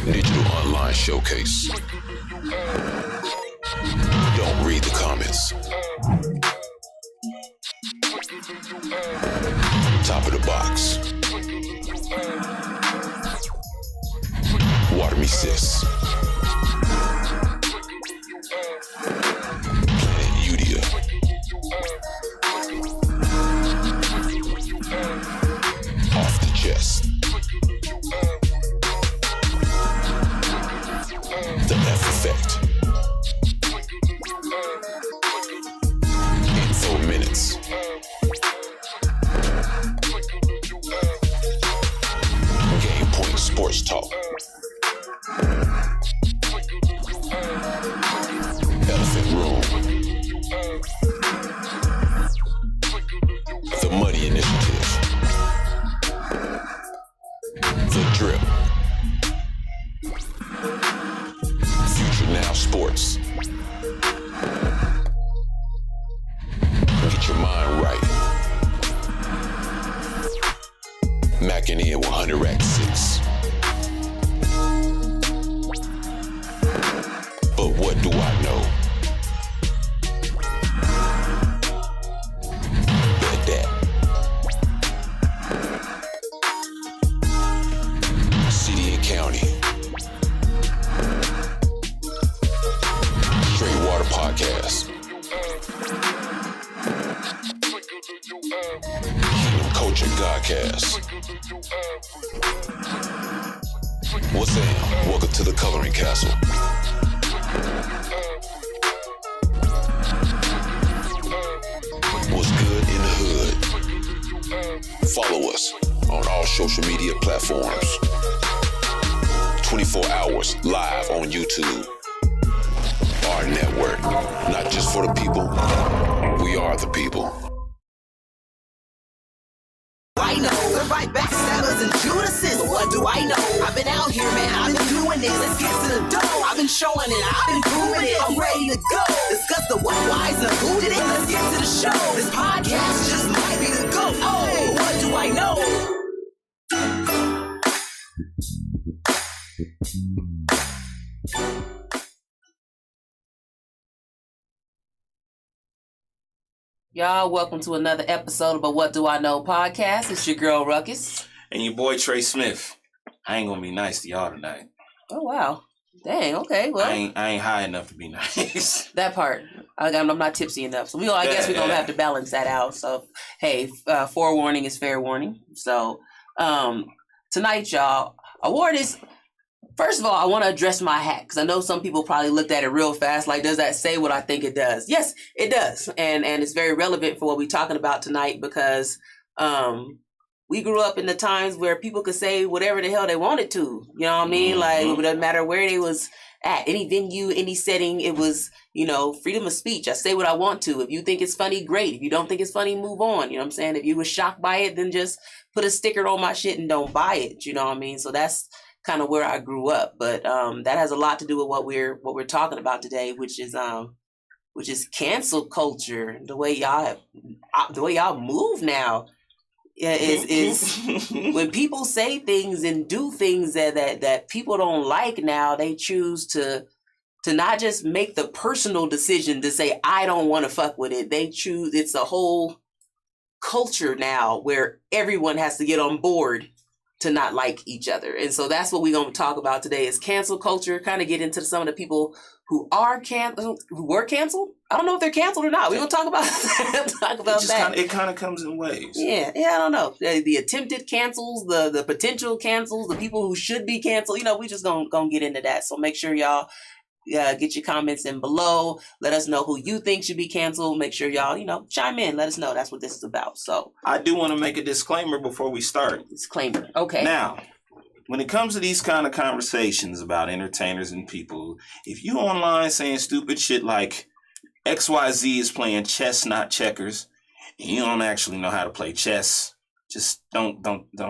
Digital Online Showcase. Don't read the comments. Top of the box. Water me, sis. Planet Udia. Off the chest. The F effect. Info minutes. Game Point Sports Talk. Elephant Room. The Money Initiative. The Drip. Future Now Sports. Get your mind right. Mackin' in 100 Rack 6. But what do I know? Bet that. City and County. Straight Water Podcast. Kingdom Culture Godcast. What's up? Welcome to the Coloring Castle. What's good in the hood? Follow us on all social media platforms. 24 hours live on YouTube. Our network, not just for the people, we are the people. I know, we're right backstabbers and Judases, but what do I know? I've been out here, man, I've been doing this, let's get to the dough. I've been showing it, I've been proving it, I'm ready to go. Discuss the what, whys, and who did it, let's get to the show. This podcast just might be the go. Oh, what do I know? Y'all, welcome to another episode of a What Do I Know podcast. It's your girl, Ruckus. And your boy, Trey Smith. I ain't gonna be nice to y'all tonight. Oh, wow. Dang, okay, well. I ain't high enough to be nice. That part. I'm not tipsy enough. So I guess we're going to have to balance that out. So, hey, forewarning is fair warning. So, tonight, y'all, award is... First of all, I want to address my hat because I know some people probably looked at it real fast. Like, does that say what I think it does? Yes, it does. And it's very relevant for what we're talking about tonight because we grew up in the times where people could say whatever the hell they wanted to. You know what I mean? Like, it doesn't matter where they was at, any venue, any setting. It was, freedom of speech. I say what I want to. If you think it's funny, great. If you don't think it's funny, move on. You know what I'm saying? If you were shocked by it, then just put a sticker on my shit and don't buy it. You know what I mean? So that's kind of where I grew up, but that has a lot to do with what we're talking about today, which is cancel culture. The way y'all move now is when people say things and do things that people don't like now, they choose to not just make the personal decision to say I don't want to fuck with it. They choose. It's a whole culture now where everyone has to get on board to not like each other. And so that's what we're going to talk about today is cancel culture, kind of get into some of the people who were canceled. I don't know if they're canceled or not. We're going to talk about that. It kind of comes in waves. Yeah, I don't know. The attempted cancels, the potential cancels, the people who should be canceled. We just going to get into that. So make sure y'all get your comments in below. Let us know who you think should be canceled. Make sure y'all, chime in. Let us know. That's what this is about. So I do want to make a disclaimer before we start. Disclaimer. Okay. Now, when it comes to these kind of conversations about entertainers and people, if you online saying stupid shit like XYZ is playing chess, not checkers, and you don't actually know how to play chess, just don't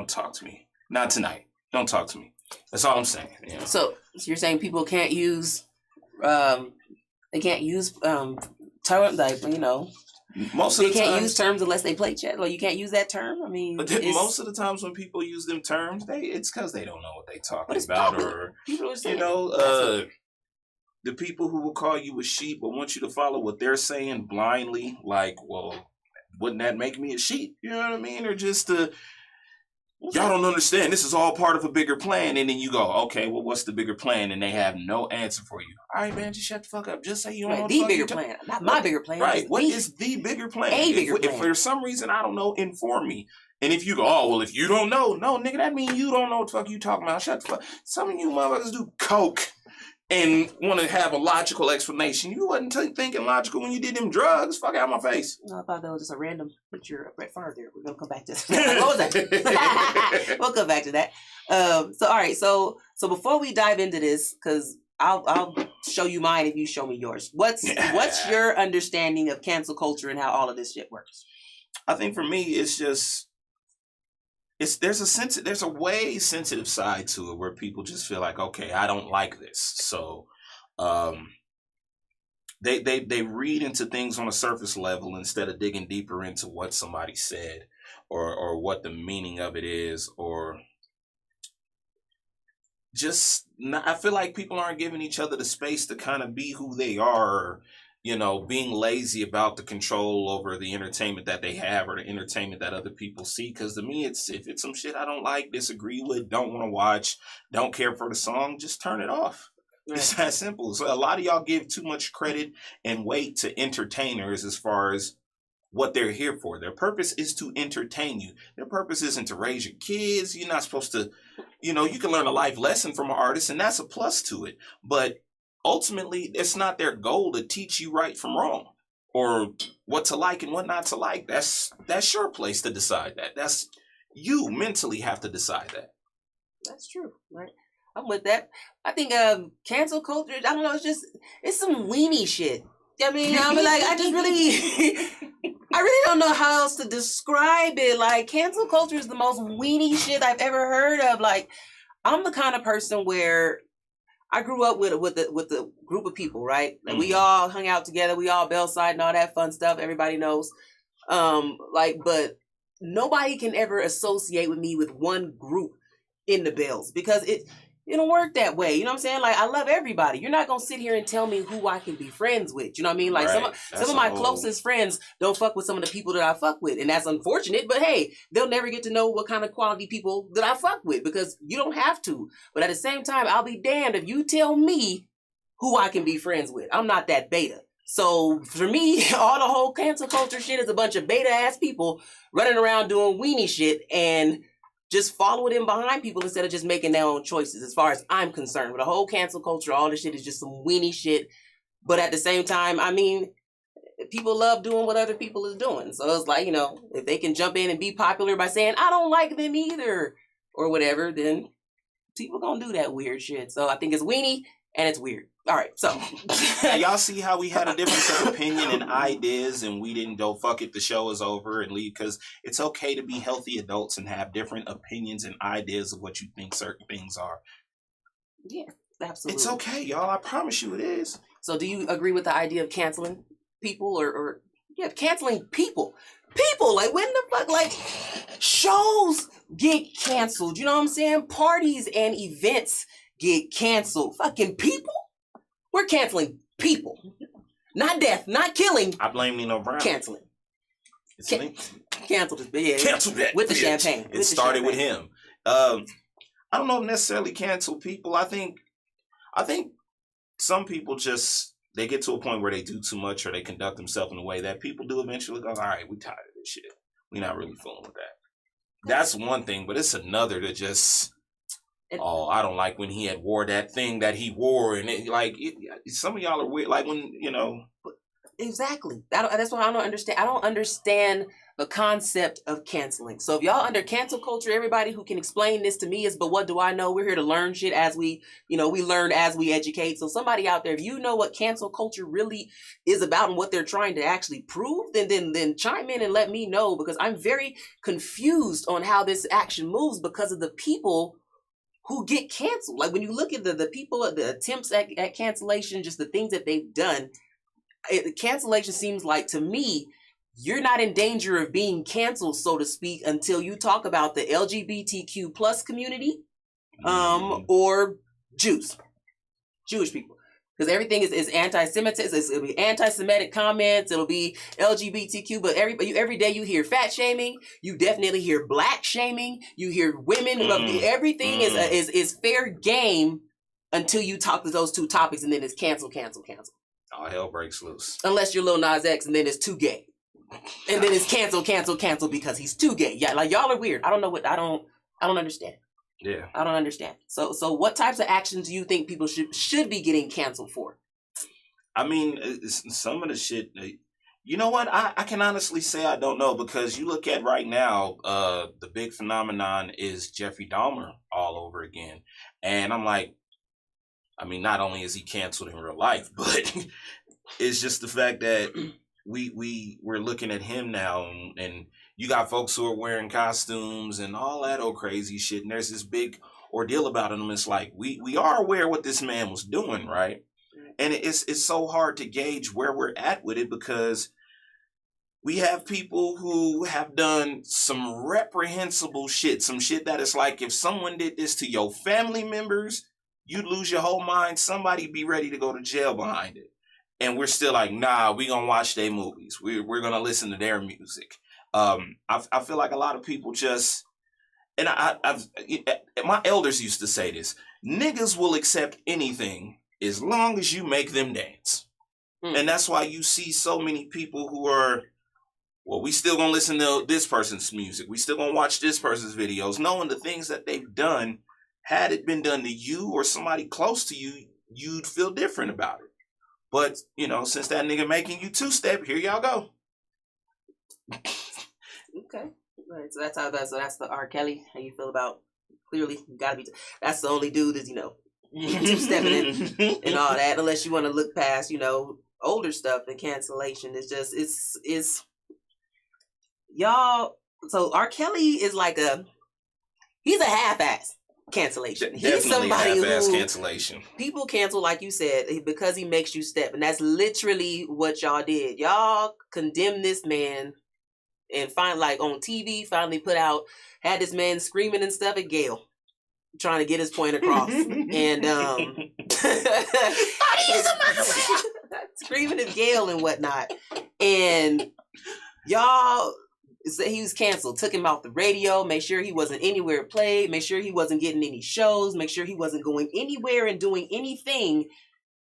talk to me. Not tonight. Don't talk to me. That's all I'm saying. So you're saying people can't use they can't use Most of They the can't times, use terms unless they play chess. Like you can't use that term. I mean, most of the times when people use them terms, it's because they don't know what they but talking it's about, popular. or People are saying the people who will call you a sheep but want you to follow what they're saying blindly. Like, well, wouldn't that make me a sheep? You know what I mean? Or just y'all don't understand. This is all part of a bigger plan. And then you go, okay, well, what's the bigger plan? And they have no answer for you. All right, man, just shut the fuck up. Just say you don't know the fuck bigger you plan, not my bigger plan. Right. What is the bigger plan? If for some reason I don't know, inform me. And if you go, oh, well, if you don't know, no, nigga, that means you don't know what the fuck you talking about. Shut the fuck. Some of you motherfuckers do coke and want to have a logical explanation. You wasn't thinking logical when you did them drugs. Fuck out my face. No, I thought that was just a random picture of Brett Favre there. We're gonna come back to that. What was that? We'll come back to that. So all right, so before we dive into this, because I'll show you mine if you show me yours. What's your understanding of cancel culture and how all of this shit works? I think for me, it's just there's a way sensitive side to it where people just feel like, okay, I don't like this, so they read into things on a surface level instead of digging deeper into what somebody said or what the meaning of it is, or just I feel like people aren't giving each other the space to kind of be who they are, or, you know, being lazy about the control over the entertainment that they have or the entertainment that other people see. Because to me, if it's some shit I don't like, disagree with, don't want to watch, don't care for the song, just turn it off. Right. It's that simple. So a lot of y'all give too much credit and weight to entertainers as far as what they're here for. Their purpose is to entertain you. Their purpose isn't to raise your kids. You're not supposed to, you know, you can learn a life lesson from an artist, and that's a plus to it. But ultimately, it's not their goal to teach you right from wrong or what to like and what not to like. That's your place to decide that. That's you mentally have to decide that. That's true, right? I'm with that. I think cancel culture, I don't know, it's some weenie shit. I mean, I really don't know how else to describe it. Like, cancel culture is the most weenie shit I've ever heard of. Like, I'm the kind of person where I grew up with a group of people, right? Like, we all hung out together, we all Bellside and all that fun stuff. Everybody knows. But nobody can ever associate with me with one group in the Bells because it don't work that way. You know what I'm saying? Like, I love everybody. You're not going to sit here and tell me who I can be friends with. You know what I mean? Like, right. some of my closest friends don't fuck with some of the people that I fuck with. And that's unfortunate. But hey, they'll never get to know what kind of quality people that I fuck with because you don't have to. But at the same time, I'll be damned if you tell me who I can be friends with. I'm not that beta. So for me, all the whole cancel culture shit is a bunch of beta ass people running around doing weenie shit and just following in behind people instead of just making their own choices, as far as I'm concerned. But the whole cancel culture, all this shit is just some weenie shit. But at the same time, I mean, people love doing what other people is doing. So it's like, you know, if they can jump in and be popular by saying, I don't like them either, or whatever, then people gonna do that weird shit. So I think it's weenie and it's weird. All right, so y'all see how we had a difference of opinion and ideas, and we didn't go fuck it, the show is over and leave, because it's okay to be healthy adults and have different opinions and ideas of what you think certain things are. Yeah, absolutely. It's okay, y'all. I promise you, it is. So, do you agree with the idea of canceling people, or canceling people? People, like, when the fuck, like, shows get canceled? You know what I'm saying? Parties and events get canceled. Fucking people. We're canceling people. Not death, not killing. I blame Nino Brown. Canceling. It's linked. Canceled it. Yeah. Canceled that. With the champagne. It started with him. I don't know if necessarily cancel people. I think some people just, they get to a point where they do too much or they conduct themselves in a way that people do eventually go, all right, we tired of this shit. We're not really fooling with that. That's one thing, but it's another to just... Oh, I don't like when he had wore that thing that he wore, and some of y'all are weird. Like when, you know, exactly. That's what I don't understand. I don't understand the concept of canceling. So if y'all under cancel culture, everybody who can explain this to me is, but what do I know? We're here to learn shit as we learn as we educate. So somebody out there, if you know what cancel culture really is about and what they're trying to actually prove, then chime in and let me know, because I'm very confused on how this action moves because of the people who get canceled. Like, when you look at the people, the attempts at cancellation, just the things that they've done, cancellation seems like, to me, you're not in danger of being canceled, so to speak, until you talk about the LGBTQ plus community, or Jewish people. Because everything is anti-Semitism. It'll be anti-Semitic comments. It'll be LGBTQ. But every day you hear fat shaming. You definitely hear black shaming. You hear women. Everything is fair game until you talk to those two topics, and then it's cancel. All hell breaks loose. Unless you're Lil Nas X, and then it's too gay, and then it's cancel because he's too gay. Yeah, like y'all are weird. I don't understand. Yeah, I don't understand. So what types of actions do you think people should be getting canceled for? I mean, some of the shit. You know what? I can honestly say I don't know, because you look at right now, the big phenomenon is Jeffrey Dahmer all over again, and I'm like, I mean, not only is he canceled in real life, but it's just the fact that we're looking at him now, and you got folks who are wearing costumes and all that old crazy shit, and there's this big ordeal about him. It's like we are aware what this man was doing, right? And it's so hard to gauge where we're at with it, because we have people who have done some reprehensible shit, some shit that is like, if someone did this to your family members, you'd lose your whole mind. Somebody be ready to go to jail behind it. And we're still like, nah, we gonna watch their movies. We're gonna listen to their music. I feel like a lot of people just, and my elders used to say this: niggas will accept anything as long as you make them dance. And that's why you see so many people who are, well, we still gonna listen to this person's music. We still gonna watch this person's videos, knowing the things that they've done. Had it been done to you or somebody close to you, you'd feel different about it. But, you know, since that nigga making you two-step, here y'all go. Okay. Right. So that's the R. Kelly. How you feel about, clearly, you gotta be, that's the only dude is, two-stepping in and all that, unless you want to look past, older stuff and cancellation. It's just, it's y'all. So R. Kelly is like he's a half-ass cancellation. He's somebody half-ass who cancellation. People cancel, like you said, because he makes you step, and that's literally what y'all did. Y'all condemned this man, and like on TV, finally had this man screaming and stuff at Gail, trying to get his point across, and screaming at Gail and whatnot, and y'all said he was canceled, took him off the radio, made sure he wasn't anywhere played, made sure he wasn't getting any shows, make sure he wasn't going anywhere and doing anything,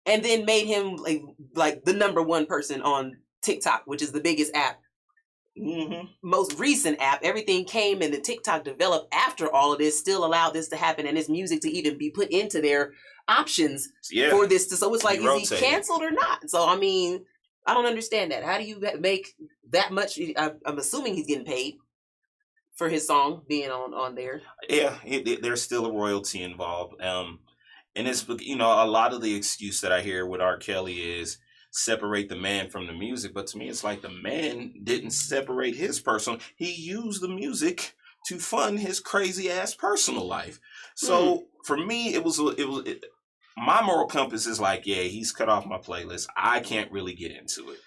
and then made him like the number one person on TikTok, which is the biggest app, most recent app. Everything came, and the TikTok developed after all of this, still allowed this to happen, and his music to even be put into their options for this to, so it's like, is he canceled or not? So I mean, I don't understand that. How do you make that much? I'm assuming he's getting paid for his song being on there. Yeah, there's still a royalty involved. And it's, a lot of the excuse that I hear with R. Kelly is separate the man from the music. But to me, it's like the man didn't separate his personal. He used the music to fund his crazy ass personal life. So for me, it was my moral compass is like, yeah, he's cut off my playlist. I can't really get into it.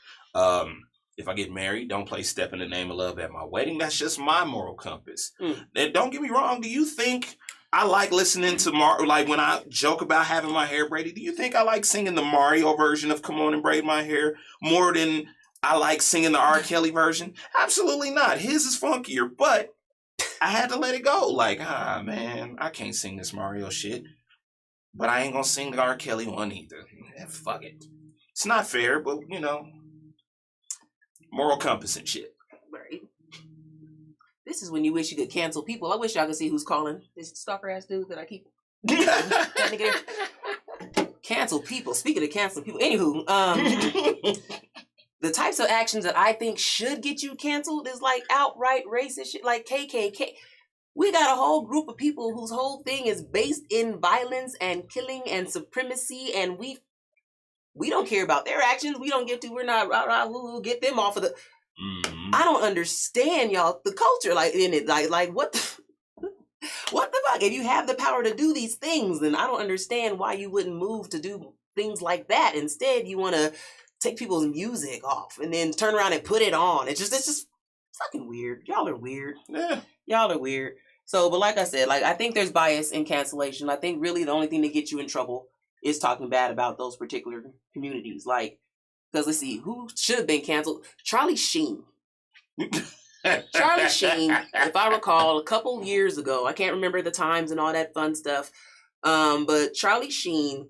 If I get married, don't play Step in the Name of Love at my wedding. That's just my moral compass. And don't get me wrong. Do you think I like listening to like when I joke about having my hair braided? Do you think I like singing the Mario version of Come On and Braid My Hair more than I like singing the R. Kelly version? Absolutely not. His is funkier, but I had to let it go. Like, man, I can't sing this Mario shit. But I ain't gonna sing the R. Kelly one either. Fuck it. It's not fair, but moral compass and shit. Right. This is when you wish you could cancel people. I wish y'all could see who's calling. This stalker ass dude that I keep cancel people. Speaking of canceling people, anywho, the types of actions that I think should get you canceled is like outright racist shit, like KKK. We got a whole group of people whose whole thing is based in violence and killing and supremacy, and we don't care about their actions. We don't get to. We're not. We'll get them off of the. I don't understand, y'all. The culture, like in it, like what the fuck? If you have the power to do these things, then I don't understand why you wouldn't move to do things like that. Instead, you want to take people's music off and then turn around and put it on. It's just fucking weird. Y'all are weird. Yeah. Y'all are weird. So, but like I said, like I think there's bias in cancellation. I think really the only thing that gets you in trouble is talking bad about those particular communities. Like, because let's see, who should have been canceled? Charlie Sheen. Charlie Sheen, if I recall, a couple years ago, I can't remember the times and all that fun stuff, but Charlie Sheen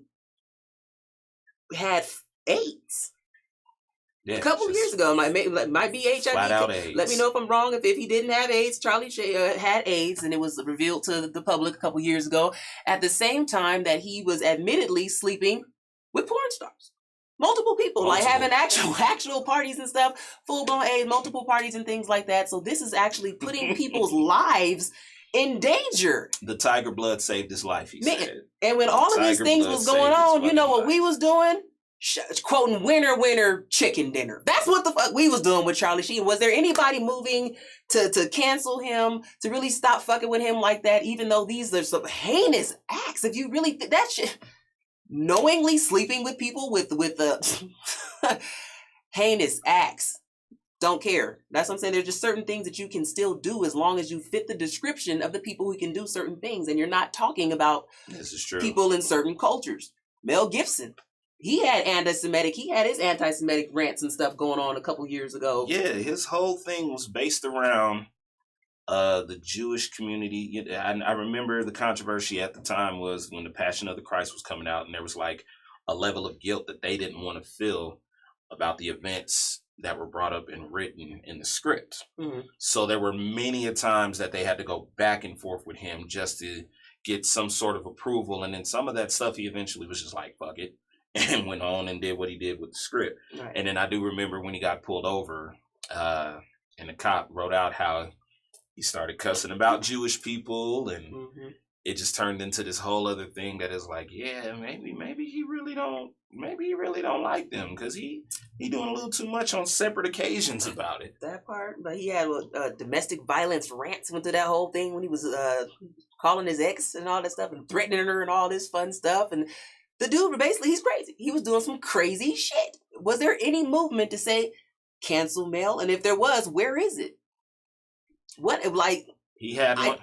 had AIDS. Yeah, a couple years ago. Might be HIV. Flat out AIDS. Let me know if I'm wrong. If he didn't have AIDS, Charlie had AIDS, and it was revealed to the public a couple years ago. At the same time that he was admittedly sleeping with porn stars, multiple people, like having actual parties and stuff, full blown AIDS, multiple parties and things like that. So this is actually putting people's lives in danger. The tiger blood saved his life. He said. And when all of these things was going on, you know what we was doing? Quoting winner, winner, chicken dinner. That's what the fuck we was doing with Charlie Sheen. Was there anybody moving to cancel him, to really stop fucking with him like that, even though these are some heinous acts? If you really, that shit, knowingly sleeping with people with the heinous acts, don't care. That's what I'm saying. There's just certain things that you can still do as long as you fit the description of the people who can do certain things. And you're not talking about people in certain cultures. Mel Gibson. He had his anti-Semitic rants and stuff going on a couple years ago. Yeah, his whole thing was based around the Jewish community. I remember the controversy at the time was when the Passion of the Christ was coming out, and there was like a level of guilt that they didn't want to feel about the events that were brought up and written in the script. Mm-hmm. So there were many a times that they had to go back and forth with him just to get some sort of approval. And then some of that stuff, he eventually was just like, fuck it. And went on and did what he did with the script. Right. And then I do remember when he got pulled over, and the cop wrote out how he started cussing about Jewish people, and it just turned into this whole other thing that is like, yeah, maybe he really don't like them because he doing a little too much on separate occasions about it. That part, but he had domestic violence rants, went through that whole thing when he was calling his ex and all that stuff and threatening her and all this fun stuff. And the dude, basically, he's crazy. He was doing some crazy shit. Was there any movement to say, cancel Mel? And if there was, where is it? What, like... He had one.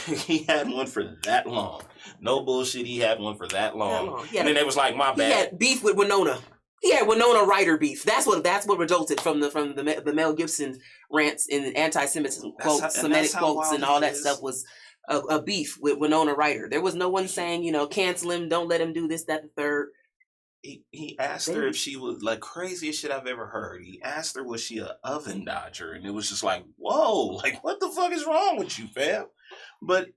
He had one for that long. No bullshit, he had one for that long. And then it was like, my bad. He had beef with Winona. He had Winona Ryder beef. That's what resulted from the Mel Gibson rants and anti-Semitism quotes, Semitic quotes, and all that stuff was... A beef with Winona Ryder. There was no one saying, cancel him, don't let him do this, that, the third. He asked her if she was like craziest shit I've ever heard. He asked her, was she an oven dodger? And it was just like, whoa, like what the fuck is wrong with you, fam? But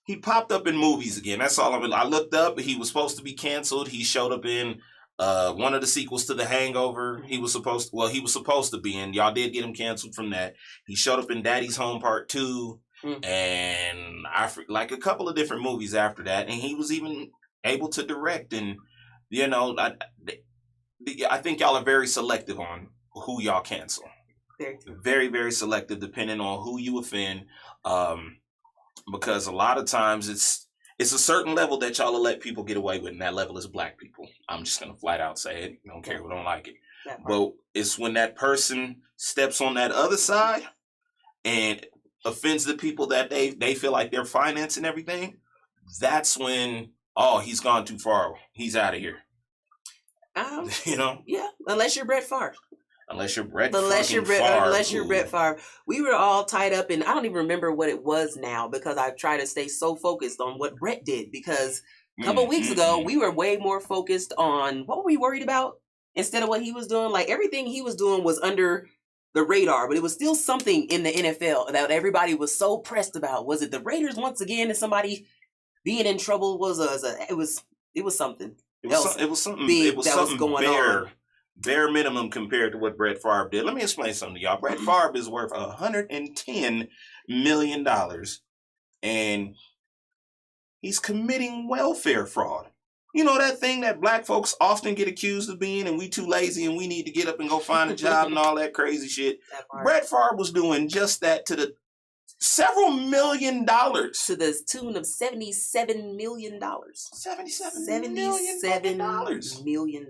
he popped up in movies again. That's all I looked up. He was supposed to be canceled. He showed up in one of the sequels to The Hangover. He was supposed to be in. Y'all did get him canceled from that. He showed up in Daddy's Home Part 2. And like a couple of different movies after that, and he was even able to direct. And I think y'all are very selective on who y'all cancel. Very, very selective, depending on who you offend. Because a lot of times it's a certain level that y'all will let people get away with, and that level is black people. I'm just gonna flat out say it. Don't care if we don't like it. But it's when that person steps on that other side and offends the people that they feel like they're financing everything, that's when, he's gone too far. He's out of here. Yeah, unless you're Brett Favre. Unless you're Brett Favre. We were all tied up in, I don't even remember what it was now because I try to stay so focused on what Brett did, because a couple weeks ago, we were way more focused on what were we worried about instead of what he was doing. Like everything he was doing was under the radar, but it was still something in the NFL that everybody was so pressed about. Was it the Raiders once again, and somebody being in trouble? It was something. It was something big that was going on. Bare minimum compared to what Brett Favre did. Let me explain something to y'all. Brett Favre is worth $110 million, and he's committing welfare fraud. You know that thing that black folks often get accused of being, and we too lazy and we need to get up and go find a job and all that crazy shit. Brett Favre was doing just that to the several $1 million. To the tune of $77 million. $77 million. $77 million.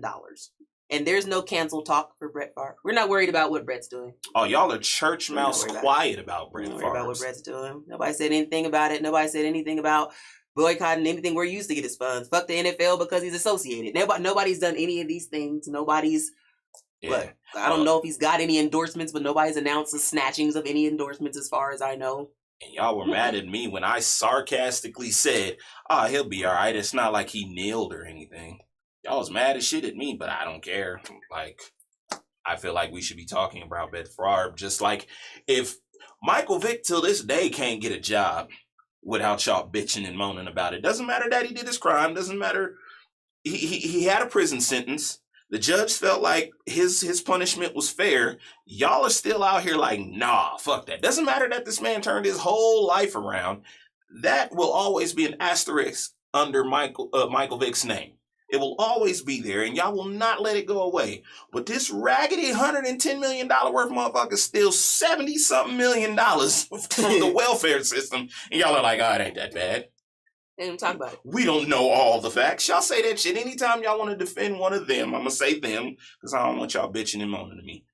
And there's no cancel talk for Brett Favre. We're not worried about what Brett's doing. Oh, y'all are church mouse quiet about Brett We're not Favre. worried about what Brett's doing. Nobody said anything about it. Nobody said anything about boycotting anything where he used to get his funds. Fuck the NFL because he's associated. Nobody's done any of these things. Nobody's... But I don't know if he's got any endorsements, but nobody's announced the snatchings of any endorsements as far as I know. And y'all were mad at me when I sarcastically said, oh, he'll be all right. It's not like he kneeled or anything. Y'all was mad as shit at me, but I don't care. Like, I feel like we should be talking about Brett Favre. Just like if Michael Vick till this day can't get a job without y'all bitching and moaning about it. Doesn't matter that he did his crime. Doesn't matter. He had a prison sentence. The judge felt like his punishment was fair. Y'all are still out here like, nah, fuck that. Doesn't matter that this man turned his whole life around. That will always be an asterisk under Michael Vick's name. It will always be there, and y'all will not let it go away. But this raggedy $110 million worth motherfucker steals $70-something million from the welfare system, and y'all are like, oh, it ain't that bad. And talk about it. We don't know all the facts. Y'all say that shit anytime y'all want to defend one of them. I'm gonna say them because I don't want y'all bitching and moaning to me.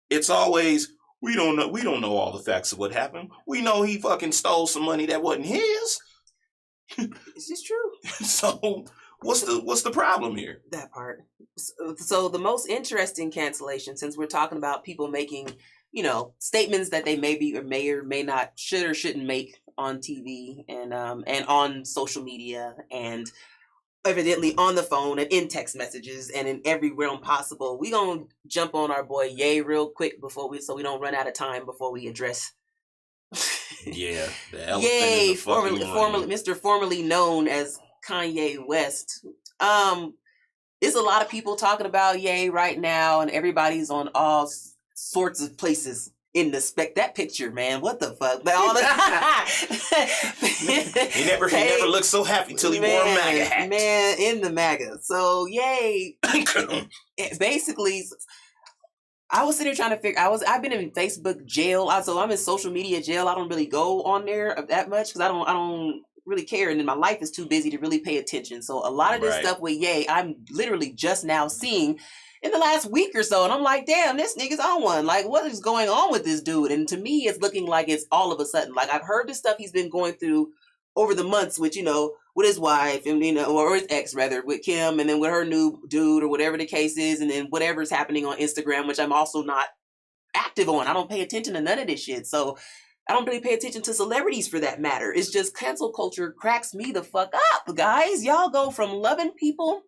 It's always we don't know all the facts of what happened. We know he fucking stole some money that wasn't his. It's just true. So what's the problem here? That part. So the most interesting cancellation, since we're talking about people making, statements that they may or may not should or shouldn't make on TV and on social media and evidently on the phone and in text messages and in every realm possible. We gonna jump on our boy Ye real quick so we don't run out of time before we address. Yeah, the elephant Ye, in the fucking room. Mr. formerly known as Kanye West. There's a lot of people talking about Ye right now, and everybody's on all sorts of places in the that picture, man. What the fuck? He never looked so happy till he wore a MAGA hat. Man, in the MAGA. So Ye, basically, I was sitting here trying to figure. I've been in Facebook jail. So I'm in social media jail. I don't really go on there that much because I don't really care, and then my life is too busy to really pay attention. So a lot of this stuff with Ye, I'm literally just now seeing in the last week or so, and I'm like, damn, this nigga's on one. Like, what is going on with this dude? And to me, it's looking like it's all of a sudden. Like, I've heard the stuff he's been going through over the months with, with his wife, and or his ex rather, with Kim, and then with her new dude or whatever the case is, and then whatever's happening on Instagram, which I'm also not active on. I don't pay attention to none of this shit. So I don't really pay attention to celebrities for that matter. It's just cancel culture cracks me the fuck up, guys. Y'all go from loving people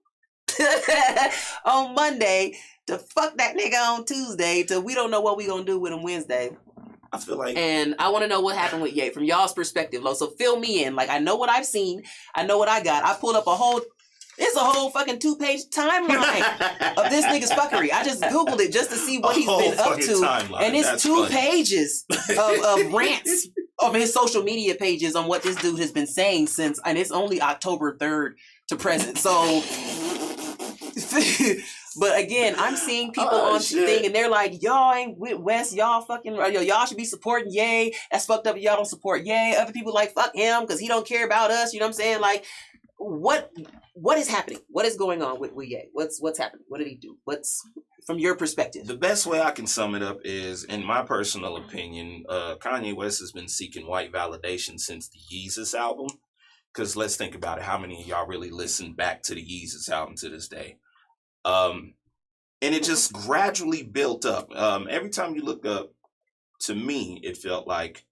on Monday to fuck that nigga on Tuesday to we don't know what we gonna do with him Wednesday. I feel like, and I want to know what happened with Ye from y'all's perspective, so fill me in. Like, I know what I've seen, I know what I got. I pulled up it's a whole fucking 2-page timeline of this nigga's fuckery. I just Googled it just to see what he's been up to. Timeline. And it's 2 pages of rants of his social media pages on what this dude has been saying since, and it's only October 3rd to present. So, but again, I'm seeing people on thing and they're like, y'all ain't with West, y'all fucking, y'all should be supporting Ye. That's fucked up. Y'all don't support Ye. Other people like, fuck him because he don't care about us. You know what I'm saying? Like, what is happening? What is going on with Ye? What's happening? What did he do? What's from your perspective? The best way I can sum it up is, in my personal opinion, Kanye West has been seeking white validation since the Yeezus album. Because let's think about it. How many of y'all really listen back to the Yeezus album to this day? And it just gradually built up. Every time you look up, to me, it felt like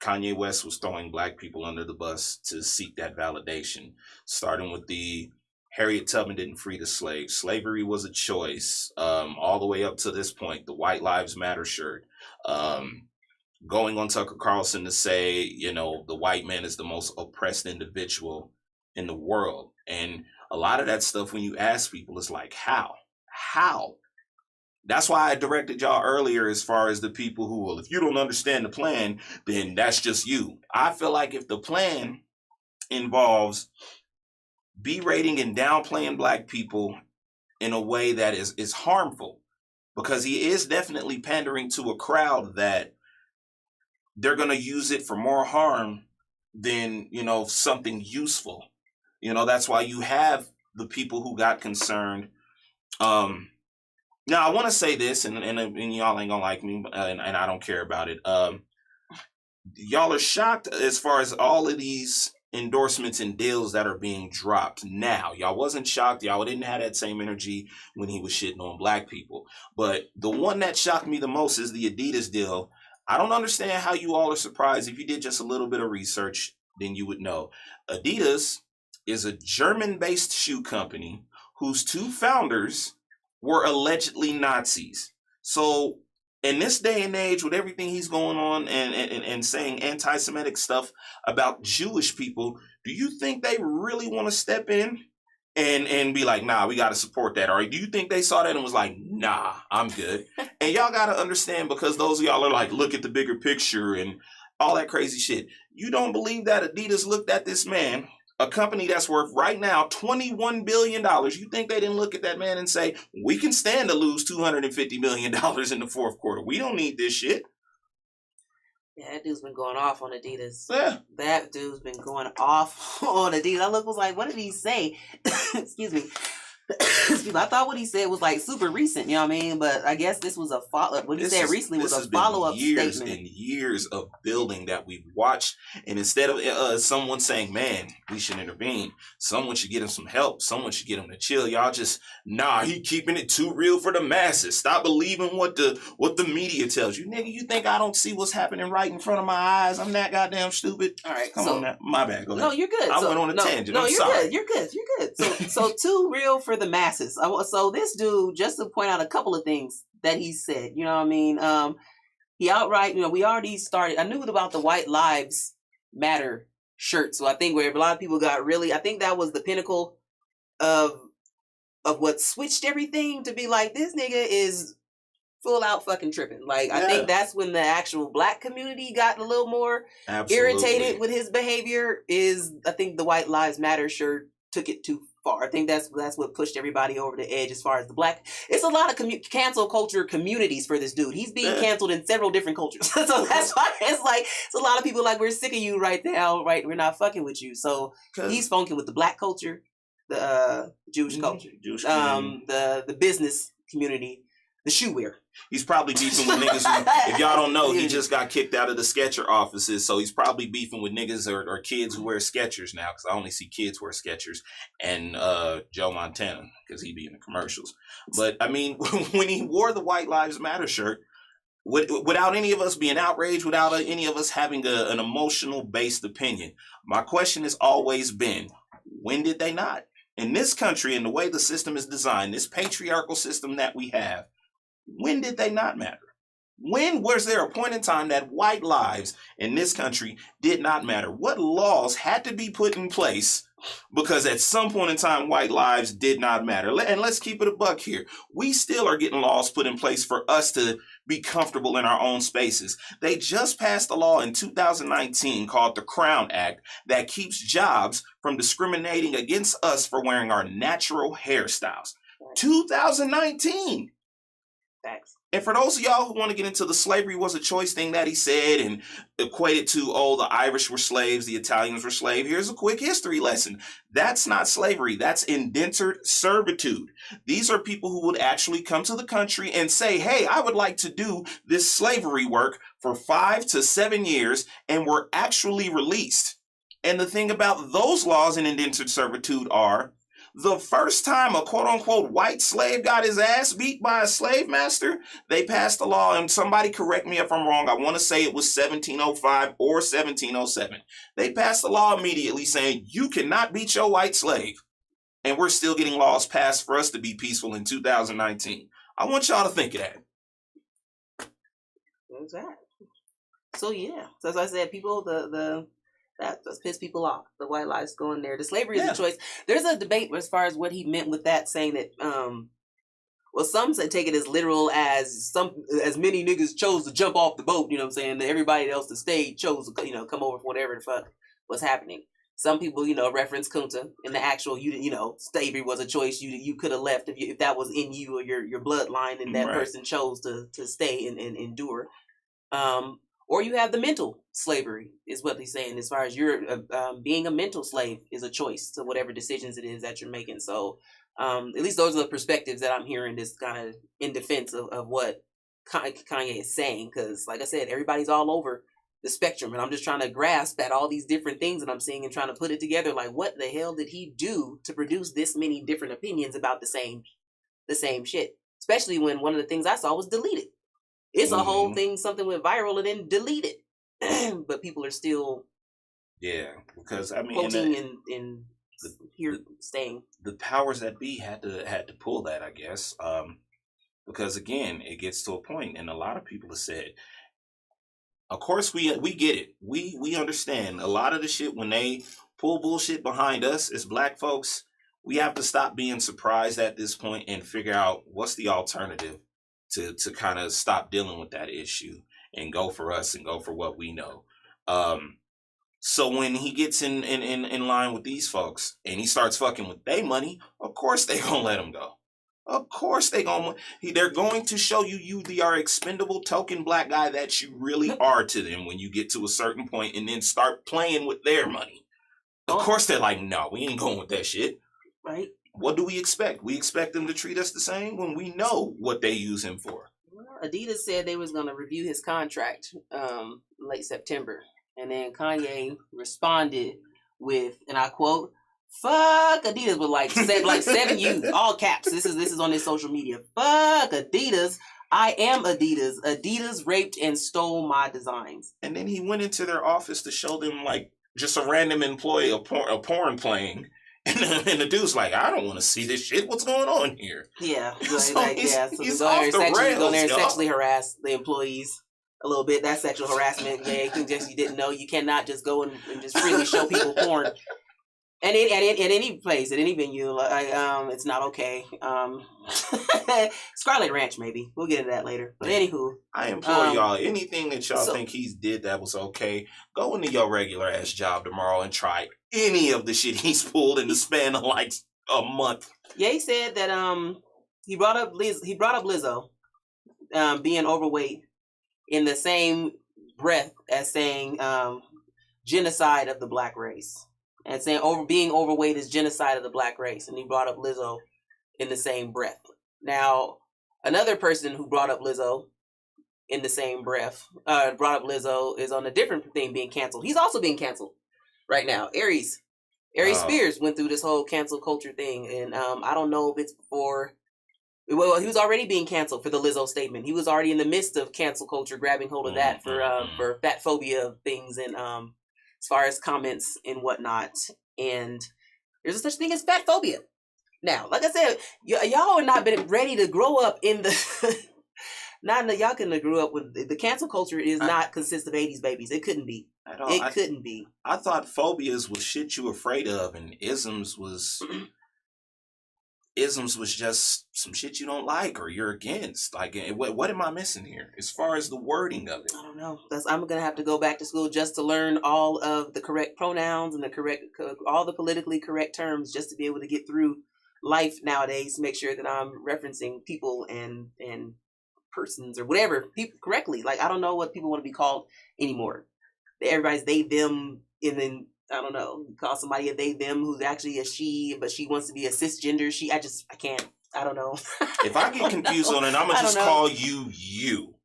Kanye West was throwing black people under the bus to seek that validation, starting with the Harriet Tubman didn't free the slaves. Slavery was a choice, all the way up to this point, the White Lives Matter shirt, going on Tucker Carlson to say, the white man is the most oppressed individual in the world. And a lot of that stuff, when you ask people, it's like, how? That's why I directed y'all earlier as far as the people who, well, if you don't understand the plan, then that's just you. I feel like if the plan involves berating and downplaying black people in a way that is harmful, because he is definitely pandering to a crowd that they're going to use it for more harm than, something useful. That's why you have the people who got concerned Now I want to say this, and y'all ain't gonna like me, and I don't care about it. Y'all are shocked as far as all of these endorsements and deals that are being dropped now. Y'all wasn't shocked. Y'all didn't have that same energy when he was shitting on black people. But the one that shocked me the most is the Adidas deal. I don't understand how you all are surprised. If you did just a little bit of research, then you would know. Adidas is a German-based shoe company whose two founders were allegedly Nazis. So in this day and age, with everything he's going on and saying anti-Semitic stuff about Jewish people, do you think they really want to step in and be like, nah, we got to support that? Or do you think they saw that and was like, nah, I'm good? And y'all got to understand, because those of y'all are like, look at the bigger picture and all that crazy shit. You don't believe that Adidas looked at this man, a company that's worth right now $21 billion. You think they didn't look at that man and say, we can stand to lose $250 million in the fourth quarter. We don't need this shit. Yeah, that dude's been going off on Adidas. Yeah. That dude's been going off on Adidas. I was like, what did he say? Excuse me. Excuse me. I thought what he said was like super recent, you know what I mean? But I guess this was a follow-up. What he said recently was a follow-up years statement. and years of building that we've watched. And instead of someone saying, man, we should intervene, someone should get him some help, someone should get him to chill. Y'all just, nah, he keeping it too real for the masses. Stop believing what the media tells you. Nigga, you think I don't see what's happening right in front of my eyes? I'm that goddamn stupid. All right. Come on now. My bad. Go ahead. No, you're good. I went on a tangent. No, I'm you're sorry. good. You're good. You're good. So too real for the masses. So this dude, just to point out a couple of things that he said, you know what I mean? He outright, we already started. I knew about the White Lives Matter shirt. So I think where a lot of people got really, I think that was the pinnacle of what switched everything to be like, this nigga is full out fucking tripping. Like, yeah. I think that's when the actual black community got a little more irritated with his behavior. I think the White Lives Matter shirt took it too far. I think that's what pushed everybody over the edge as far as the black. It's a lot of cancel culture communities for this dude. He's being canceled in several different cultures. So that's why it's a lot of people like, we're sick of you right now, right? We're not fucking with you. So he's funking with the black culture, the Jewish culture, the business community, the shoe wear. He's probably beefing with niggas who, if y'all don't know, he just got kicked out of the Skechers offices, so he's probably beefing with niggas or kids who wear Skechers now, because I only see kids wear Skechers, and Joe Montana, because he be in the commercials. But, I mean, when he wore the White Lives Matter shirt, without any of us being outraged, without any of us having an emotional-based opinion, my question has always been, when did they not? In this country, and the way the system is designed, this patriarchal system that we have, when did they not matter? When was there a point in time that white lives in this country did not matter? What laws had to be put in place because at some point in time, white lives did not matter? And let's keep it a buck here. We still are getting laws put in place for us to be comfortable in our own spaces. They just passed a law in 2019 called the Crown Act that keeps jobs from discriminating against us for wearing our natural hairstyles. 2019. Facts. And for those of y'all who want to get into the slavery was a choice thing that he said and equated to, the Irish were slaves, the Italians were slaves, here's a quick history lesson. That's not slavery. That's indentured servitude. These are people who would actually come to the country and say, hey, I would like to do this slavery work for 5 to 7 years, and were actually released. And the thing about those laws in indentured servitude are, the first time a quote-unquote white slave got his ass beat by a slave master, they passed a law, and somebody correct me if I'm wrong, I want to say it was 1705 or 1707. They passed a law immediately saying, you cannot beat your white slave. And we're still getting laws passed for us to be peaceful in 2019. I want y'all to think of that. Exactly. So yeah, so as I said, people, that just piss people off. The white lives going there. The slavery is a choice. There's a debate as far as what he meant with that, saying that, well, some say take it as literal as many niggas chose to jump off the boat, you know what I'm saying? That everybody else that stayed chose to, come over for whatever the fuck was happening. Some people, reference Kunta in the actual, slavery was a choice you could have left if that was in you or your bloodline, and that person chose to stay and endure. Or you have the mental slavery, is what he's saying, as far as you're being a mental slave is a choice to whatever decisions it is that you're making. So At least those are the perspectives that I'm hearing. This kind of in defense of what Kanye is saying, because like I said, everybody's all over the spectrum, and I'm just trying to grasp at all these different things that I'm seeing and trying to put it together. Like, what the hell did he do to produce this many different opinions about the same shit? Especially when one of the things I saw was deleted. It's a whole thing, something went viral and then deleted, but people are still because I mean, quoting and here staying. The powers that be had to pull that, I guess, because again, it gets to a point, and a lot of people have said. Of course, we get it. We understand a lot of the shit when they pull bullshit behind us as black folks. We have to stop being surprised at this point and figure out what's the alternative to kind of stop dealing with that issue and go for us and go for what we know. So when he gets in line with these folks and he starts fucking with their money, of course they gonna let him go. Of course they're going to show you the expendable token black guy that you really are to them when you get to a certain point and then start playing with their money. Of course they're like, no, we ain't going with that shit. Right. What do we expect? We expect them to treat us the same when we know what they use him for. Adidas said they was going to review his contract late September. And then Kanye responded with, and I quote, "Fuck Adidas," with like 7 U's, all caps. This is on his social media. "Fuck Adidas. I am Adidas. Adidas raped and stole my designs." And then he went into their office to show them like just a random employee, a porn playing. And the dude's like, "I don't want to see this shit. What's going on here?" Yeah. So he's off the rails, go there and sexually harass the employees a little bit. That's sexual harassment. Yeah, you didn't know. You cannot just go and just freely show people porn. And at any place, at any venue, it's not okay. Scarlet Ranch, maybe. We'll get into that later. But anywho. I implore y'all, anything that y'all think he's did that was okay, go into your regular ass job tomorrow and try any of the shit he's pulled in the span of like a month. Yeah, he said that he brought up Lizzo being overweight in the same breath as saying genocide of the black race. And saying being overweight is genocide of the black race. And he brought up Lizzo in the same breath. Now, another person who brought up Lizzo in the same breath, brought up Lizzo is on a different thing being canceled. He's also being canceled right now. Aries Spears went through this whole cancel culture thing. And I don't know if it's before. Well, he was already being canceled for the Lizzo statement. He was already in the midst of cancel culture, grabbing hold of that for fat phobia things and as far as comments and whatnot. And there's a such thing as fat phobia. Now, like I said, y'all have not been ready to grow up in the... y'all couldn't have grew up with... The cancel culture is not consist of 80s babies. It couldn't be. It couldn't be. I thought phobias was shit you afraid of, and isms was... Isms was just some shit you don't like or you're against. Like, what am I missing here as far as the wording of it? I don't know. I'm gonna have to go back to school just to learn all of the correct pronouns and all the politically correct terms just to be able to get through life nowadays. To make sure that I'm referencing people and persons or whatever people correctly. Like, I don't know what people want to be called anymore. Everybody's they them, and then I don't know, you call somebody a they them who's actually a she, but she wants to be a cisgender she. I can't. I don't know. If I get confused on it, I'm gonna just call you,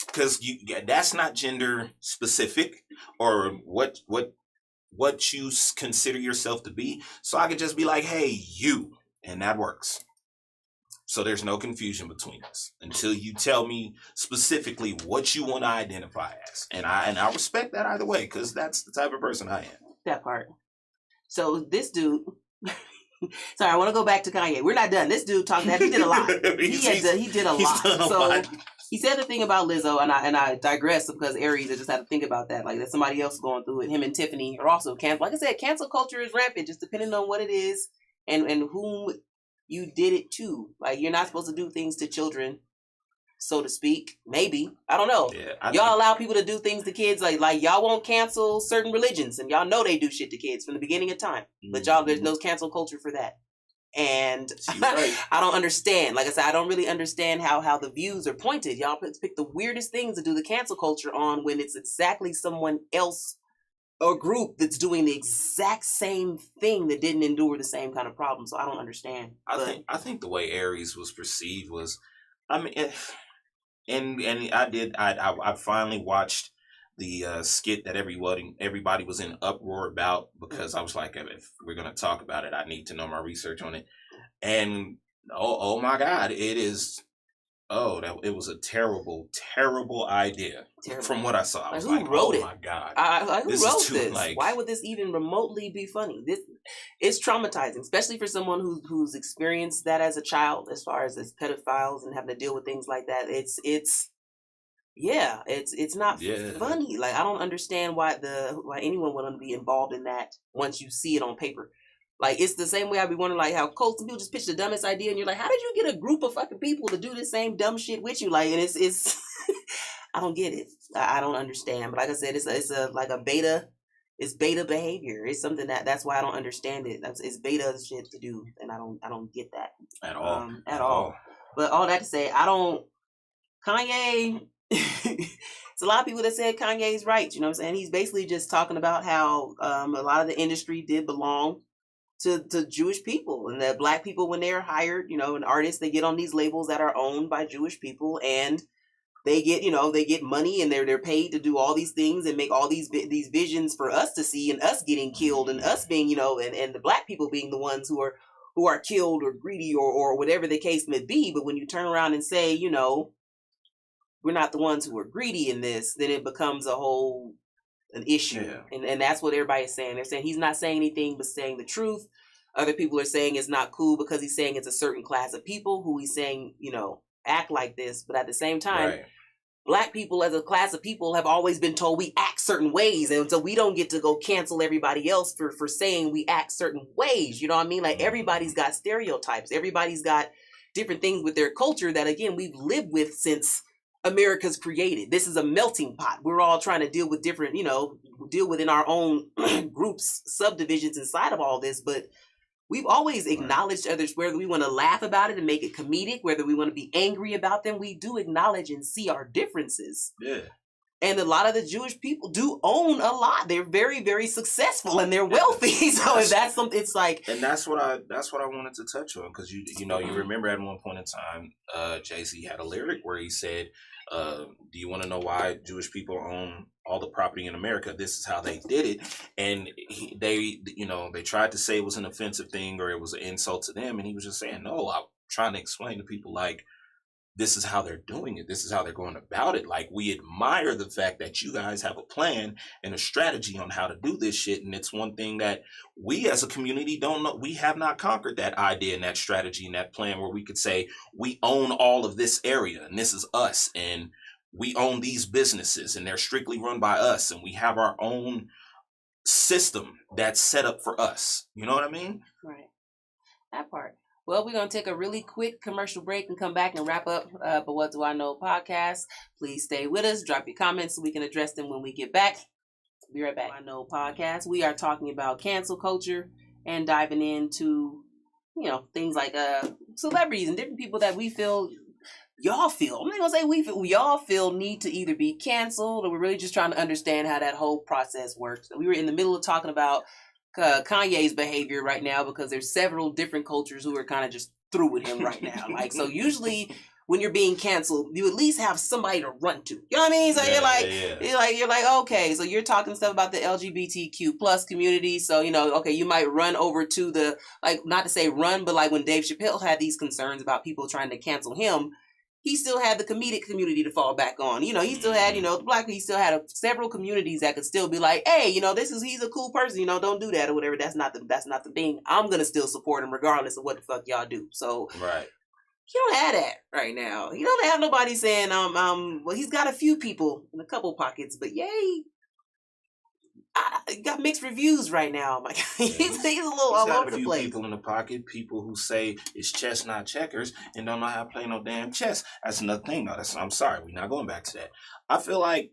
because that's not gender specific or what you consider yourself to be. So I could just be like, hey, you, and that works. So there's no confusion between us until you tell me specifically what you want to identify as, and I respect that either way, because that's the type of person I am. That part. So this dude, sorry, I want to go back to Kanye. We're not done. This dude talked that he did a lot. He did a lot. So he said the thing about Lizzo, and I digress because Aries, I just had to think about that. Like, there's somebody else going through it. Him and Tiffany are also canceled. Like I said, cancel culture is rampant, just depending on what it is and whom you did it to. Like, you're not supposed to do things to children, so to speak. Maybe. I don't know. Yeah, y'all allow people to do things to kids. Like y'all won't cancel certain religions, and y'all know they do shit to kids from the beginning of time. But y'all, there's no cancel culture for that. And right. I don't understand. Like I said, I don't really understand how the views are pointed. Y'all pick the weirdest things to do the cancel culture on when it's exactly someone else a group that's doing the exact same thing that didn't endure the same kind of problem. So I don't understand. I think the way Aries was perceived was, I mean, and I finally watched the skit that everybody was in uproar about, because I was like, if we're gonna talk about it, I need to know my research on it. And oh my God, it is. Oh, it was a terrible, terrible idea. Terrible. From what I saw, I was who like, wrote "Oh it? my God, who wrote this? Like, why would this even remotely be funny? This it's traumatizing, especially for someone who's experienced that as a child, as far as pedophiles and having to deal with things like that. It's not funny. Like, I don't understand why anyone would want to be involved in that once you see it on paper. Like, it's the same way I'd be wondering, like, how some people just pitch the dumbest idea, and you're like, how did you get a group of fucking people to do the same dumb shit with you? Like, and it's I don't get it. I don't understand. But like I said, it's a beta. It's beta behavior. It's something that's why I don't understand it. It's beta shit to do, and I don't get that at all. At all. But all that to say, Kanye. It's a lot of people that said Kanye's right. You know what I'm saying? He's basically just talking about how a lot of the industry did belong to Jewish people, and that black people, when they're hired, and artists, they get on these labels that are owned by Jewish people, and they get money, and they're paid to do all these things and make all these visions for us to see, and us getting killed, and us being, and the black people being the ones who are killed or greedy or whatever the case may be. But when you turn around and say, we're not the ones who are greedy in this, then it becomes an issue. Yeah. And that's what everybody is saying. They're saying he's not saying anything but saying the truth. Other people are saying it's not cool because he's saying it's a certain class of people who he's saying, act like this. But at the same time, right, black people as a class of people have always been told we act certain ways. And so we don't get to go cancel everybody else for saying we act certain ways. You know what I mean? Like, everybody's got stereotypes. Everybody's got different things with their culture that, again, we've lived with since America's created. This is a melting pot. We're all trying to deal with different, deal within our own groups, subdivisions inside of all this. But we've always acknowledged others, whether we want to laugh about it and make it comedic, whether we want to be angry about them. We do acknowledge and see our differences. Yeah. And a lot of the Jewish people do own a lot. They're very, very successful, and they're wealthy. So if that's something, it's like, and that's what I wanted to touch on, because you remember at one point in time, Jay-Z had a lyric where he said, do you want to know why Jewish people own all the property in America? This is how they did it. And they tried to say it was an offensive thing or it was an insult to them. And he was just saying, no, I'm trying to explain to people, like, this is how they're doing it. This is how they're going about it. Like, we admire the fact that you guys have a plan and a strategy on how to do this shit. And it's one thing that we as a community don't know. We have not conquered that idea and that strategy and that plan where we could say we own all of this area and this is us, and we own these businesses and they're strictly run by us, and we have our own system that's set up for us. You know what I mean? Right. That part. Well, we're going to take a really quick commercial break and come back and wrap up But What Do I Know podcast. Please stay with us. Drop your comments so we can address them when we get back. Be right back. I Know podcast. We are talking about cancel culture and diving into, things like celebrities and different people that we feel, y'all feel. I'm not going to say we feel. Y'all feel need to either be canceled, or we're really just trying to understand how that whole process works. We were in the middle of talking about Kanye's behavior right now, because there's several different cultures who are kind of just through with him right now. Like, so usually when you're being canceled, you at least have somebody to run to. You know what I mean? So you're like, okay, so you're talking stuff about the LGBTQ plus community. So, okay, you might run over to the, like, not to say run, but like when Dave Chappelle had these concerns about people trying to cancel him, he still had the comedic community to fall back on. He still had, the black, he still had several communities that could still be like, hey, he's a cool person, don't do that or whatever. That's not the thing. I'm going to still support him regardless of what the fuck y'all do. So, right. You don't have that right now. You don't have nobody saying, well, he's got a few people in a couple pockets, but yay. I got mixed reviews right now. Like, he's a little all over the place. He's got a few people in the pocket, people who say it's chess, not checkers, and don't know how to play no damn chess. That's another thing. I'm sorry, we're not going back to that. I feel like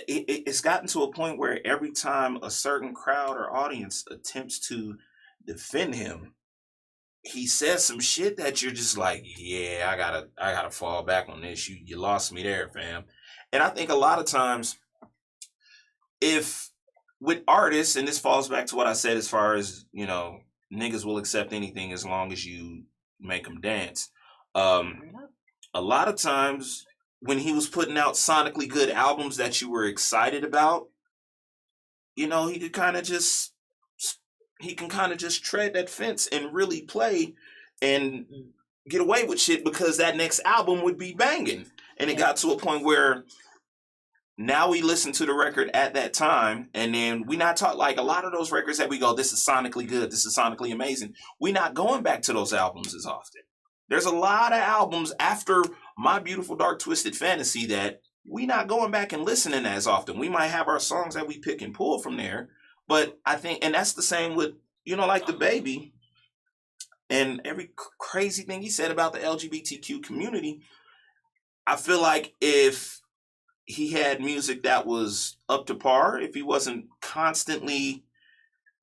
it's gotten to a point where every time a certain crowd or audience attempts to defend him, he says some shit that you're just like, yeah, I gotta fall back on this. You lost me there, fam. And I think a lot of times, if with artists, and this falls back to what I said as far as, you know, niggas will accept anything as long as you make them dance. A lot of times when he was putting out sonically good albums that you were excited about, you know, he can kind of just tread that fence and really play and get away with shit because that next album would be banging. And it got to a point where now we listen to the record at that time, and then we not talk like a lot of those records that we go, this is sonically good, this is sonically amazing. We not going back to those albums as often. There's a lot of albums after My Beautiful Dark Twisted Fantasy that we not going back and listening as often. We might have our songs that we pick and pull from there, but I think, and that's the same with, you know, like the Baby and every crazy thing he said about the LGBTQ community. I feel like if he had music that was up to par, if he wasn't constantly,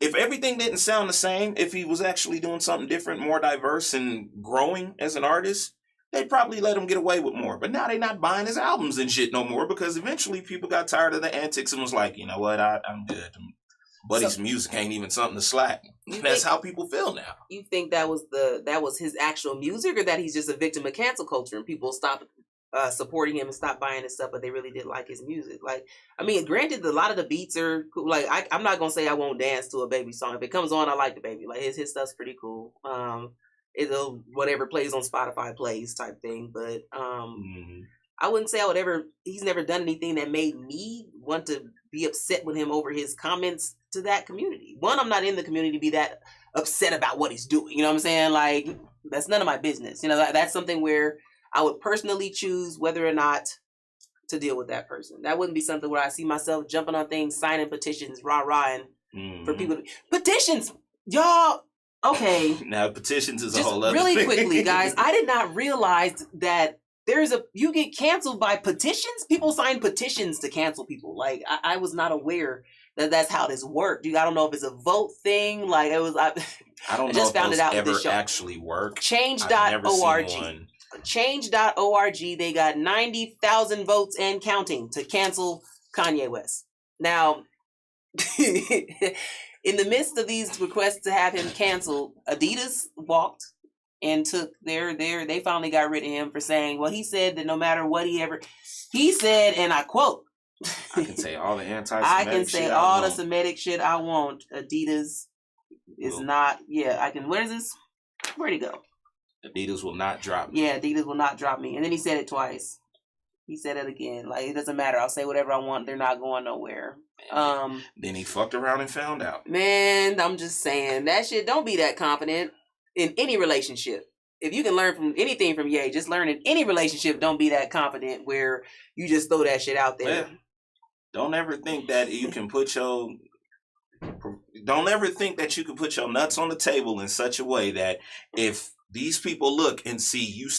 if everything didn't sound the same, if he was actually doing something different, more diverse and growing as an artist, they'd probably let him get away with more. But now they're not buying his albums and shit no more because eventually people got tired of the antics and was like, you know what, I'm good. Buddy's music ain't even something to slap. That's how people feel now. You think that was his actual music, or that he's just a victim of cancel culture and people stopped supporting him and stopped buying his stuff, but they really did like his music? Like, I mean, granted, a lot of the beats are cool. Like, I'm not gonna say I won't dance to a Baby song. If it comes on, I like the Baby. Like, his stuff's pretty cool. It'll whatever plays on Spotify plays type thing. But I wouldn't say I would ever. He's never done anything that made me want to be upset with him over his comments to that community. One, I'm not in the community to be that upset about what he's doing. You know what I'm saying? Like, that's none of my business. You know, that's something where I would personally choose whether or not to deal with that person. That wouldn't be something where I see myself jumping on things, signing petitions, rah-rahing for people to... Petitions! Y'all, okay. Now, petitions is just a whole other really thing. quickly, guys, I did not realize that you get canceled by petitions. People sign petitions to cancel people. Like, I was not aware that that's how this worked. I don't know if it's a vote thing. Like, it was... I don't know if those ever actually work. Change.org. Change.org, they got 90,000 votes and counting to cancel Kanye West. Now, in the midst of these requests to have him canceled, Adidas walked and took they finally got rid of him for saying, well, he said that no matter what he said, and I quote, I can say all the anti-Semitic I can say all the Semitic shit I want. Adidas is not, I can, where is this? Where'd he go? Adidas will not drop me. Yeah, Adidas will not drop me. And then he said it twice. He said it again. Like, it doesn't matter. I'll say whatever I want. They're not going nowhere. Then he fucked around and found out. Man, I'm just saying. That shit, don't be that confident in any relationship. If you can learn from anything from Ye, just learn in any relationship, don't be that confident where you just throw that shit out there. Well, don't ever think that you can put your... Don't ever think that you can put your nuts on the table in such a way that if these people look and see you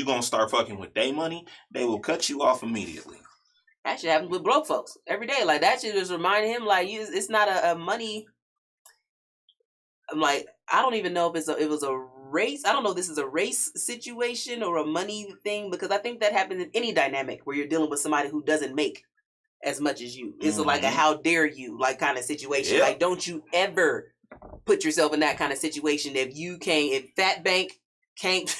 gonna start fucking with their money, they will cut you off immediately. That shit happens with broke folks every day. Like, that shit just remind him, like, it's not a money. I'm like, I don't even know if it was a race. I don't know if this is a race situation or a money thing, because I think that happens in any dynamic where you're dealing with somebody who doesn't make as much as you. It's like a how dare you like kind of situation. Yep. Like, don't you ever put yourself in that kind of situation. If Fat Bank can't,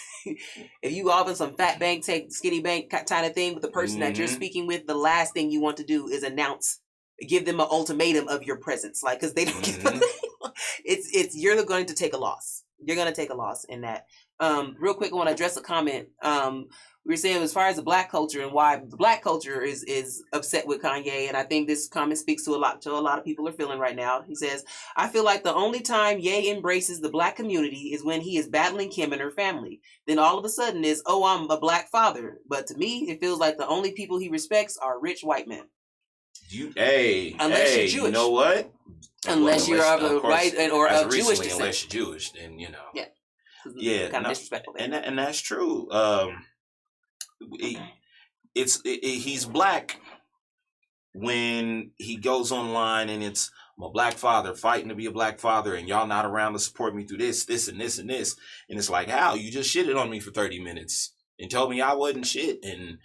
if you offer some Fat Bank, take Skinny Bank kind of thing with the person that you're speaking with, the last thing you want to do is give them an ultimatum of your presence. Like, because they don't get you're going to take a loss. You're going to take a loss in that. Real quick, I want to address a comment. We were saying as far as the black culture and why the black culture is upset with Kanye, and I think this comment speaks to a lot of people are feeling right now. He says, I feel like the only time Ye embraces the black community is when he is battling Kim and her family. Then all of a sudden is, oh, I'm a black father. But to me, it feels like the only people he respects are rich white men. Unless you're Jewish. You know what? Unless you're of a white or of Jewish descent. Unless you're Jewish, then you know. Yeah. Kind of disrespectful. And that's true. He's black when he goes online and it's, I'm a black father fighting to be a black father, and y'all not around to support me through this and this and this. And it's like, how? You just shitted on me for 30 minutes and told me I wasn't shit. And,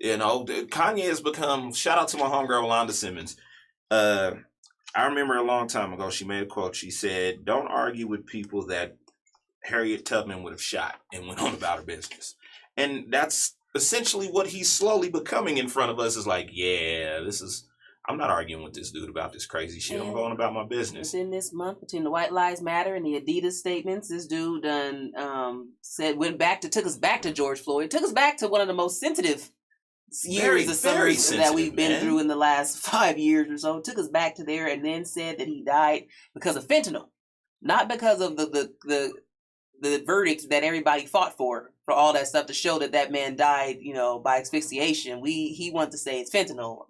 you know, Kanye has become, shout out to my homegirl, Londa Simmons. I I remember a long time ago, she made a quote. She said, "Don't argue with people that Harriet Tubman would have shot," and went on about her business. And that's essentially what he's slowly becoming in front of us. Is like, yeah, I'm not arguing with this dude about this crazy shit. I'm going about my business. Within this month, between the White Lives Matter and the Adidas statements, this dude done took us back to George Floyd, took us back to one of the most sensitive years of summers that we've been through in the last 5 years or so. Took us back to there, and then said that he died because of fentanyl, not because of the verdicts that everybody fought for all that stuff to show that man died, by asphyxiation. He wanted to say it's fentanyl,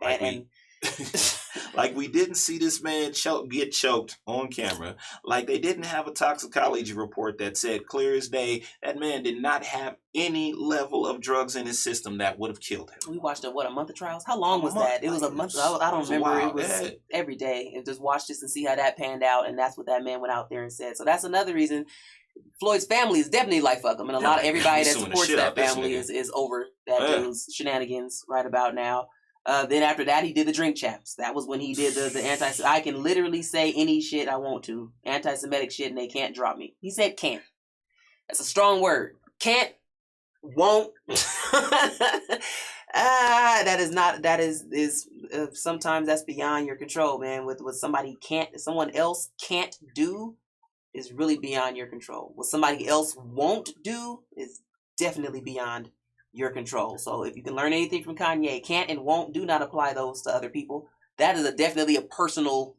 like we didn't see this man get choked on camera. Like they didn't have a toxicology report that said clear as day that man did not have any level of drugs in his system that would have killed him. We watched a month of trials. How long was that? It was a month. I don't remember. It was every day. And just watch this and see how that panned out. And that's what that man went out there and said. So that's another reason. Floyd's family is definitely like fuck him, and a lot of everybody that supports that family is over that dude's shenanigans right about now. Then after that, he did the drink chaps. That was when he did the anti. I can literally say any shit I want to, anti-Semitic shit, and they can't drop me. He said can't. That's a strong word. Can't, won't. That is not. That is sometimes that's beyond your control, man. With someone else can't do is really beyond your control. What somebody else won't do is definitely beyond your control. So if you can learn anything from Kanye, can't and won't, do not apply those to other people. That is definitely a personal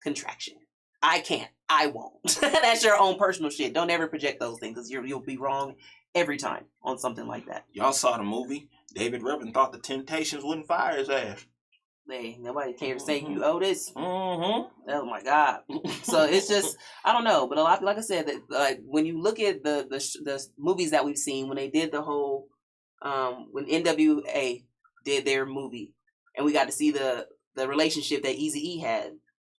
contraction. I can't, I won't. That's your own personal shit. Don't ever project those things, because you'll be wrong every time on something like that. Y'all saw the movie? David Ruffin thought the Temptations wouldn't fire his ass. Hey, nobody cares to say you owe this. Oh my God. So it's just, I don't know, but a lot, like I said, that when you look at the movies that we've seen, when they did the whole, when NWA did their movie, and we got to see the relationship that Eazy-E had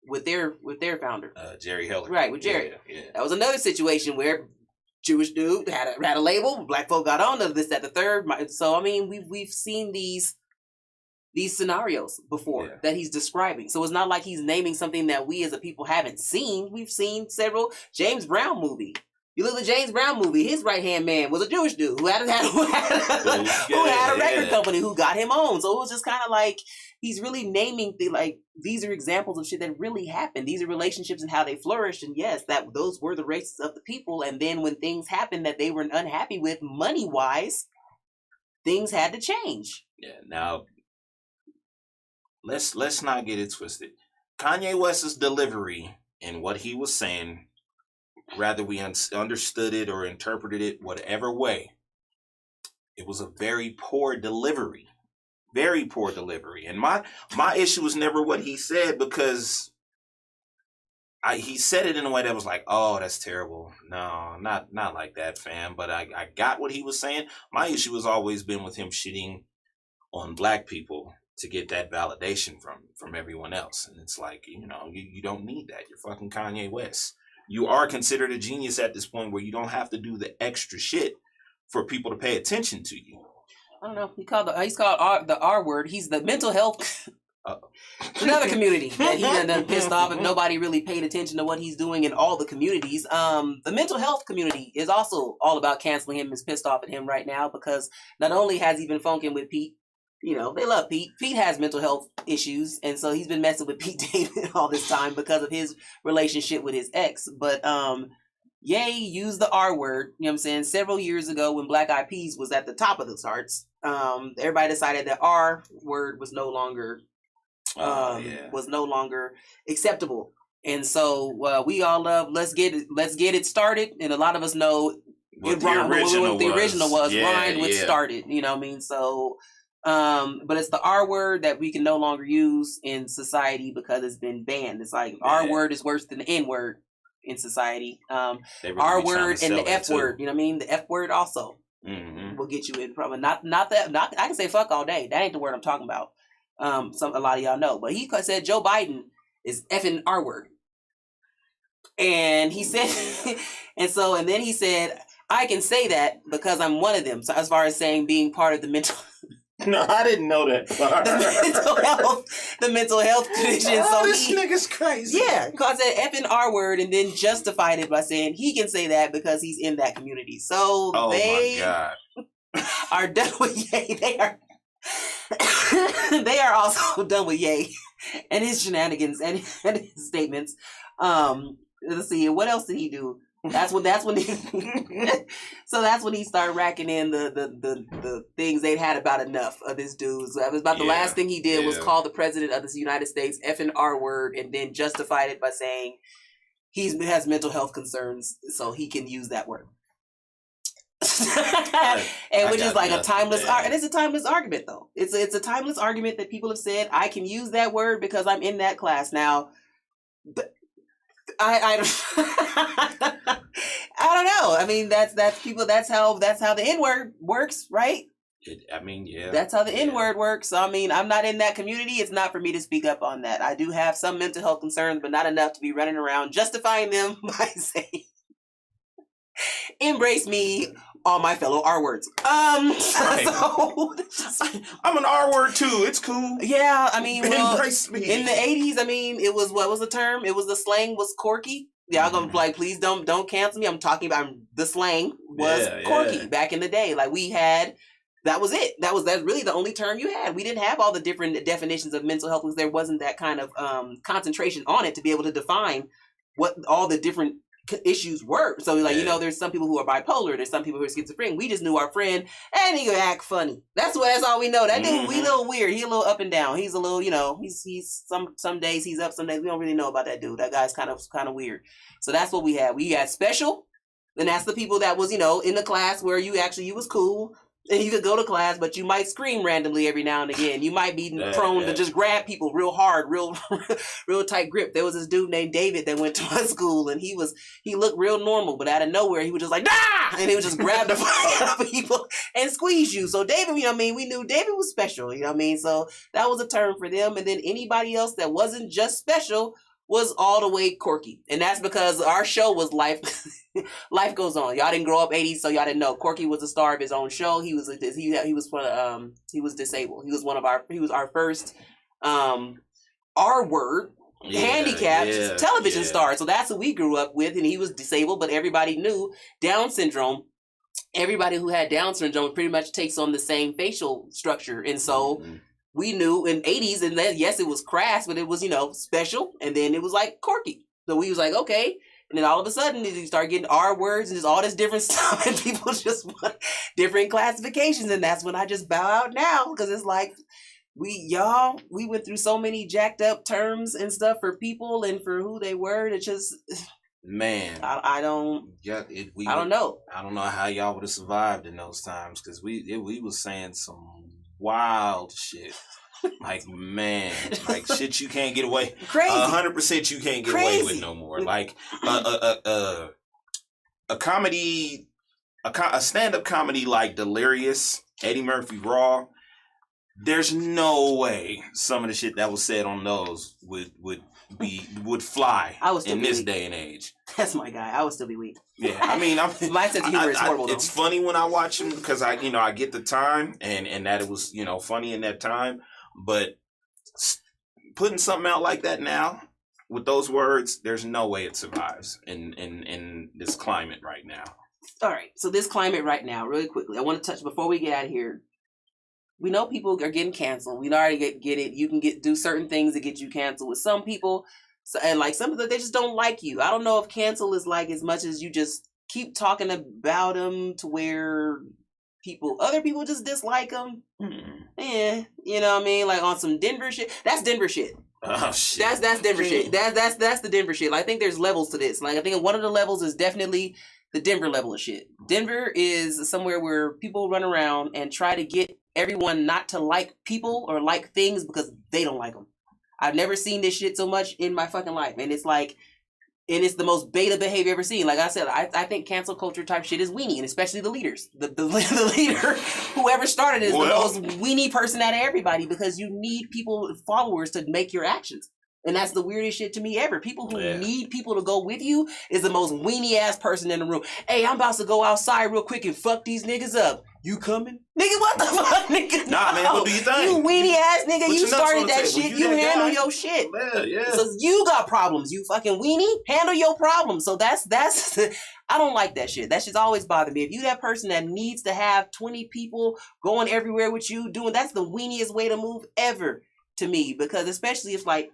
with their founder, Jerry Heller, right? With Jerry, yeah. That was another situation where Jewish dude had a label, black folk got on to this, that, the third. So I mean, we've seen these scenarios before that he's describing. So it's not like he's naming something that we as a people haven't seen. We've seen several James Brown movie. You look at the James Brown movie, his right-hand man was a Jewish dude who had a record company who got him on. So it was just kind of like he's really naming these are examples of shit that really happened. These are relationships and how they flourished. And yes, those were the races of the people. And then when things happened that they were unhappy with money-wise, things had to change. Yeah, now let's not get it twisted. Kanye West's delivery and what he was saying, whether we understood it or interpreted it whatever way, it was a very poor delivery. Very poor delivery. And my issue was never what he said, because he said it in a way that was like, oh, that's terrible. No, not like that, fam. But I got what he was saying. My issue has always been with him shitting on black people to get that validation from everyone else. And it's like, you don't need that. You're fucking Kanye West. You are considered a genius at this point where you don't have to do the extra shit for people to pay attention to you. I don't know. He's called the R word. He's the mental health. Another community that he done pissed off, and nobody really paid attention to what he's doing in all the communities. The mental health community is also all about canceling him, is pissed off at him right now, because not only has he been funking with Pete, they love Pete. Pete has mental health issues, and so he's been messing with Pete David all this time because of his relationship with his ex. But Ye used the R word, you know what I'm saying, several years ago when Black Eyed Peas was at the top of the charts. Everybody decided that R word was no longer acceptable. And so we all love let's get it started, and a lot of us know what the original was rhymed with started, you know what I mean? So but it's the R word that we can no longer use in society because it's been banned. It's like R word is worse than the N word in society. Really R word and the F word, you know what I mean? The F word also will get you in trouble. Not I can say fuck all day. That ain't the word I'm talking about. A lot of y'all know, but he said Joe Biden is effing R word, and he said, and then he said, I can say that because I'm one of them. So as far as saying being part of the mental No, I didn't know that. the mental health condition. Oh, So this nigga's crazy. yeah, called that effing R word and then justified it by saying he can say that because he's in that community. So they are done with Ye. They are also done with Ye and his shenanigans and his statements. Let's see, what else did he do? That's when he so that's when he started racking in the things they'd had about enough of this dude. So that was about the last thing he did was call the president of the United States effing R word and then justified it by saying he has mental health concerns, so he can use that word. And which is like a timeless and it's a timeless argument though. It's a timeless argument that people have said I can use that word because I'm in that class now. But I don't know. I mean, that's people. That's how the N word works, right? That's how the N word works. So, I mean, I'm not in that community. It's not for me to speak up on that. I do have some mental health concerns, but not enough to be running around justifying them by saying, "Embrace me." All my fellow R words. Right. So, I'm an R word too. It's cool. Yeah, I mean, well, embrace me. In the 80s, I mean, it was what was the term? It was the slang was corky. Y'all gonna like, please don't cancel me. I'm talking about the slang was corky back in the day. Like we had, that was it. That's really the only term you had. We didn't have all the different definitions of mental health because there wasn't that kind of concentration on it to be able to define what all the different issues were. So like, you know, there's some people who are bipolar, there's some people who are schizophrenic. We just knew our friend and he could act funny. That's all we know. That dude, we a little weird. He a little up and down. He's a little, you know, he's some days he's up, some days we don't really know about that dude. That guy's kind of weird. So that's what we had. We had special, and that's the people that was, you know, in the class where you was cool. And you could go to class, but you might scream randomly every now and again. You might be prone to just grab people real hard, real tight grip. There was this dude named David that went to my school, and he looked real normal, but out of nowhere, he was just like, "Ah!" And he would just grab the fuck out of people and squeeze you. So David, you know what I mean? We knew David was special, you know what I mean? So that was a term for them. And then anybody else that wasn't just special was all the way quirky. And that's because our show was Life Goes On. Y'all didn't grow up 80s, so y'all didn't know. Corky was the star of his own show. He was disabled. He was our first R word handicapped television star. So that's who we grew up with, and he was disabled, but everybody knew Down syndrome. Everybody who had Down syndrome pretty much takes on the same facial structure. And so we knew in 80s, and then, yes, it was crass, but it was, you know, special. And then it was like quirky. So we was like, okay. And then all of a sudden, you start getting R words and just all this different stuff. And people just want different classifications. And that's when I just bow out now. Because it's like, we went through so many jacked up terms and stuff for people and for who they were. It just... Man, I don't know. I don't know how y'all would have survived in those times because we was saying some wild shit. Like, man, like shit you can't get away. Crazy. 100% you can't get away with no more. Like a comedy, a stand-up comedy like Delirious, Eddie Murphy Raw. There's no way some of the shit that was said on those would fly in this day and age. That's my guy. I would still be weak. Yeah, I mean, my sense of humor is horrible. It's funny when I watch him because I get the time and that it was funny in that time. But putting something out like that now with those words, there's no way it survives in this climate right now. All right, so this climate right now, really quickly, I want to touch before we get out of here. We know people are getting canceled. We already get it. You can do certain things that get you canceled with some people. So, and like some of them, they just don't like you. I don't know if cancel is like as much as you just keep talking about them to where other people just dislike them. Yeah, you know what I mean? Like on some Denver shit. That's Denver shit. Oh shit. That's Denver shit. That's the Denver shit. Like, I think there's levels to this. Like I think one of the levels is definitely the Denver level of shit. Denver is somewhere where people run around and try to get everyone not to like people or like things because they don't like them. I've never seen this shit so much in my fucking life. And it's like, and it's the most beta behavior ever seen. Like I said, I think cancel culture type shit is weenie, and especially the leaders. The leader, whoever started it, is the most weenie person out of everybody because you need followers to make your actions. And that's the weirdest shit to me ever. People who need people to go with you is the most weenie ass person in the room. Hey, I'm about to go outside real quick and fuck these niggas up. You coming? Nigga, what the fuck, nigga? Nah, man, go do your thing. You weenie ass nigga, you started that shit. You handle guy. your shit. Yeah. So you got problems, you fucking weenie. Handle your problems. So that's I don't like that shit. That shit's always bothered me. If you that person that needs to have 20 people going everywhere with you doing, that's the weeniest way to move ever to me. Because especially if like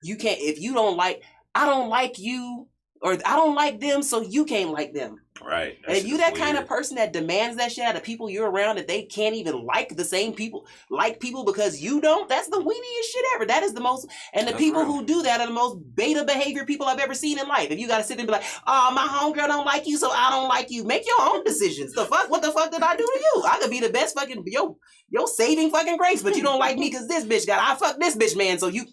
you can't, if you don't like, I don't like you, or I don't like them, so you can't like them. Right. And if you that kind of person that demands that shit out of people you're around, that they can't even like the same people, like people because you don't, that's the weeniest shit ever. That is the most, and the people who do that are the most beta behavior people I've ever seen in life. If you gotta sit there and be like, oh, my homegirl don't like you, so I don't like you. Make your own decisions. The fuck? What the fuck did I do to you? I could be the best fucking, your saving fucking grace, but you don't like me because this bitch I fuck this bitch, man, so you...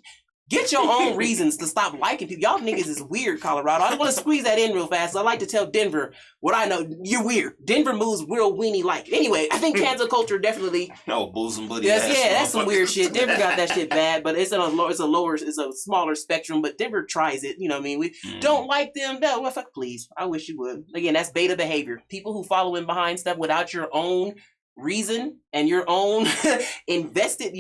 Get your own reasons to stop liking people. Y'all niggas is weird, Colorado. I want to squeeze that in real fast. So I like to tell Denver what I know. You're weird. Denver moves real weenie-like. Anyway, I think cancel culture definitely... No, bosom buddy. That's some weird shit. Denver got that shit bad, but it's a smaller spectrum, but Denver tries it. You know what I mean? We don't like them. No, well, fuck, please. I wish you would. Again, that's beta behavior. People who follow in behind stuff without your own reason and your own vested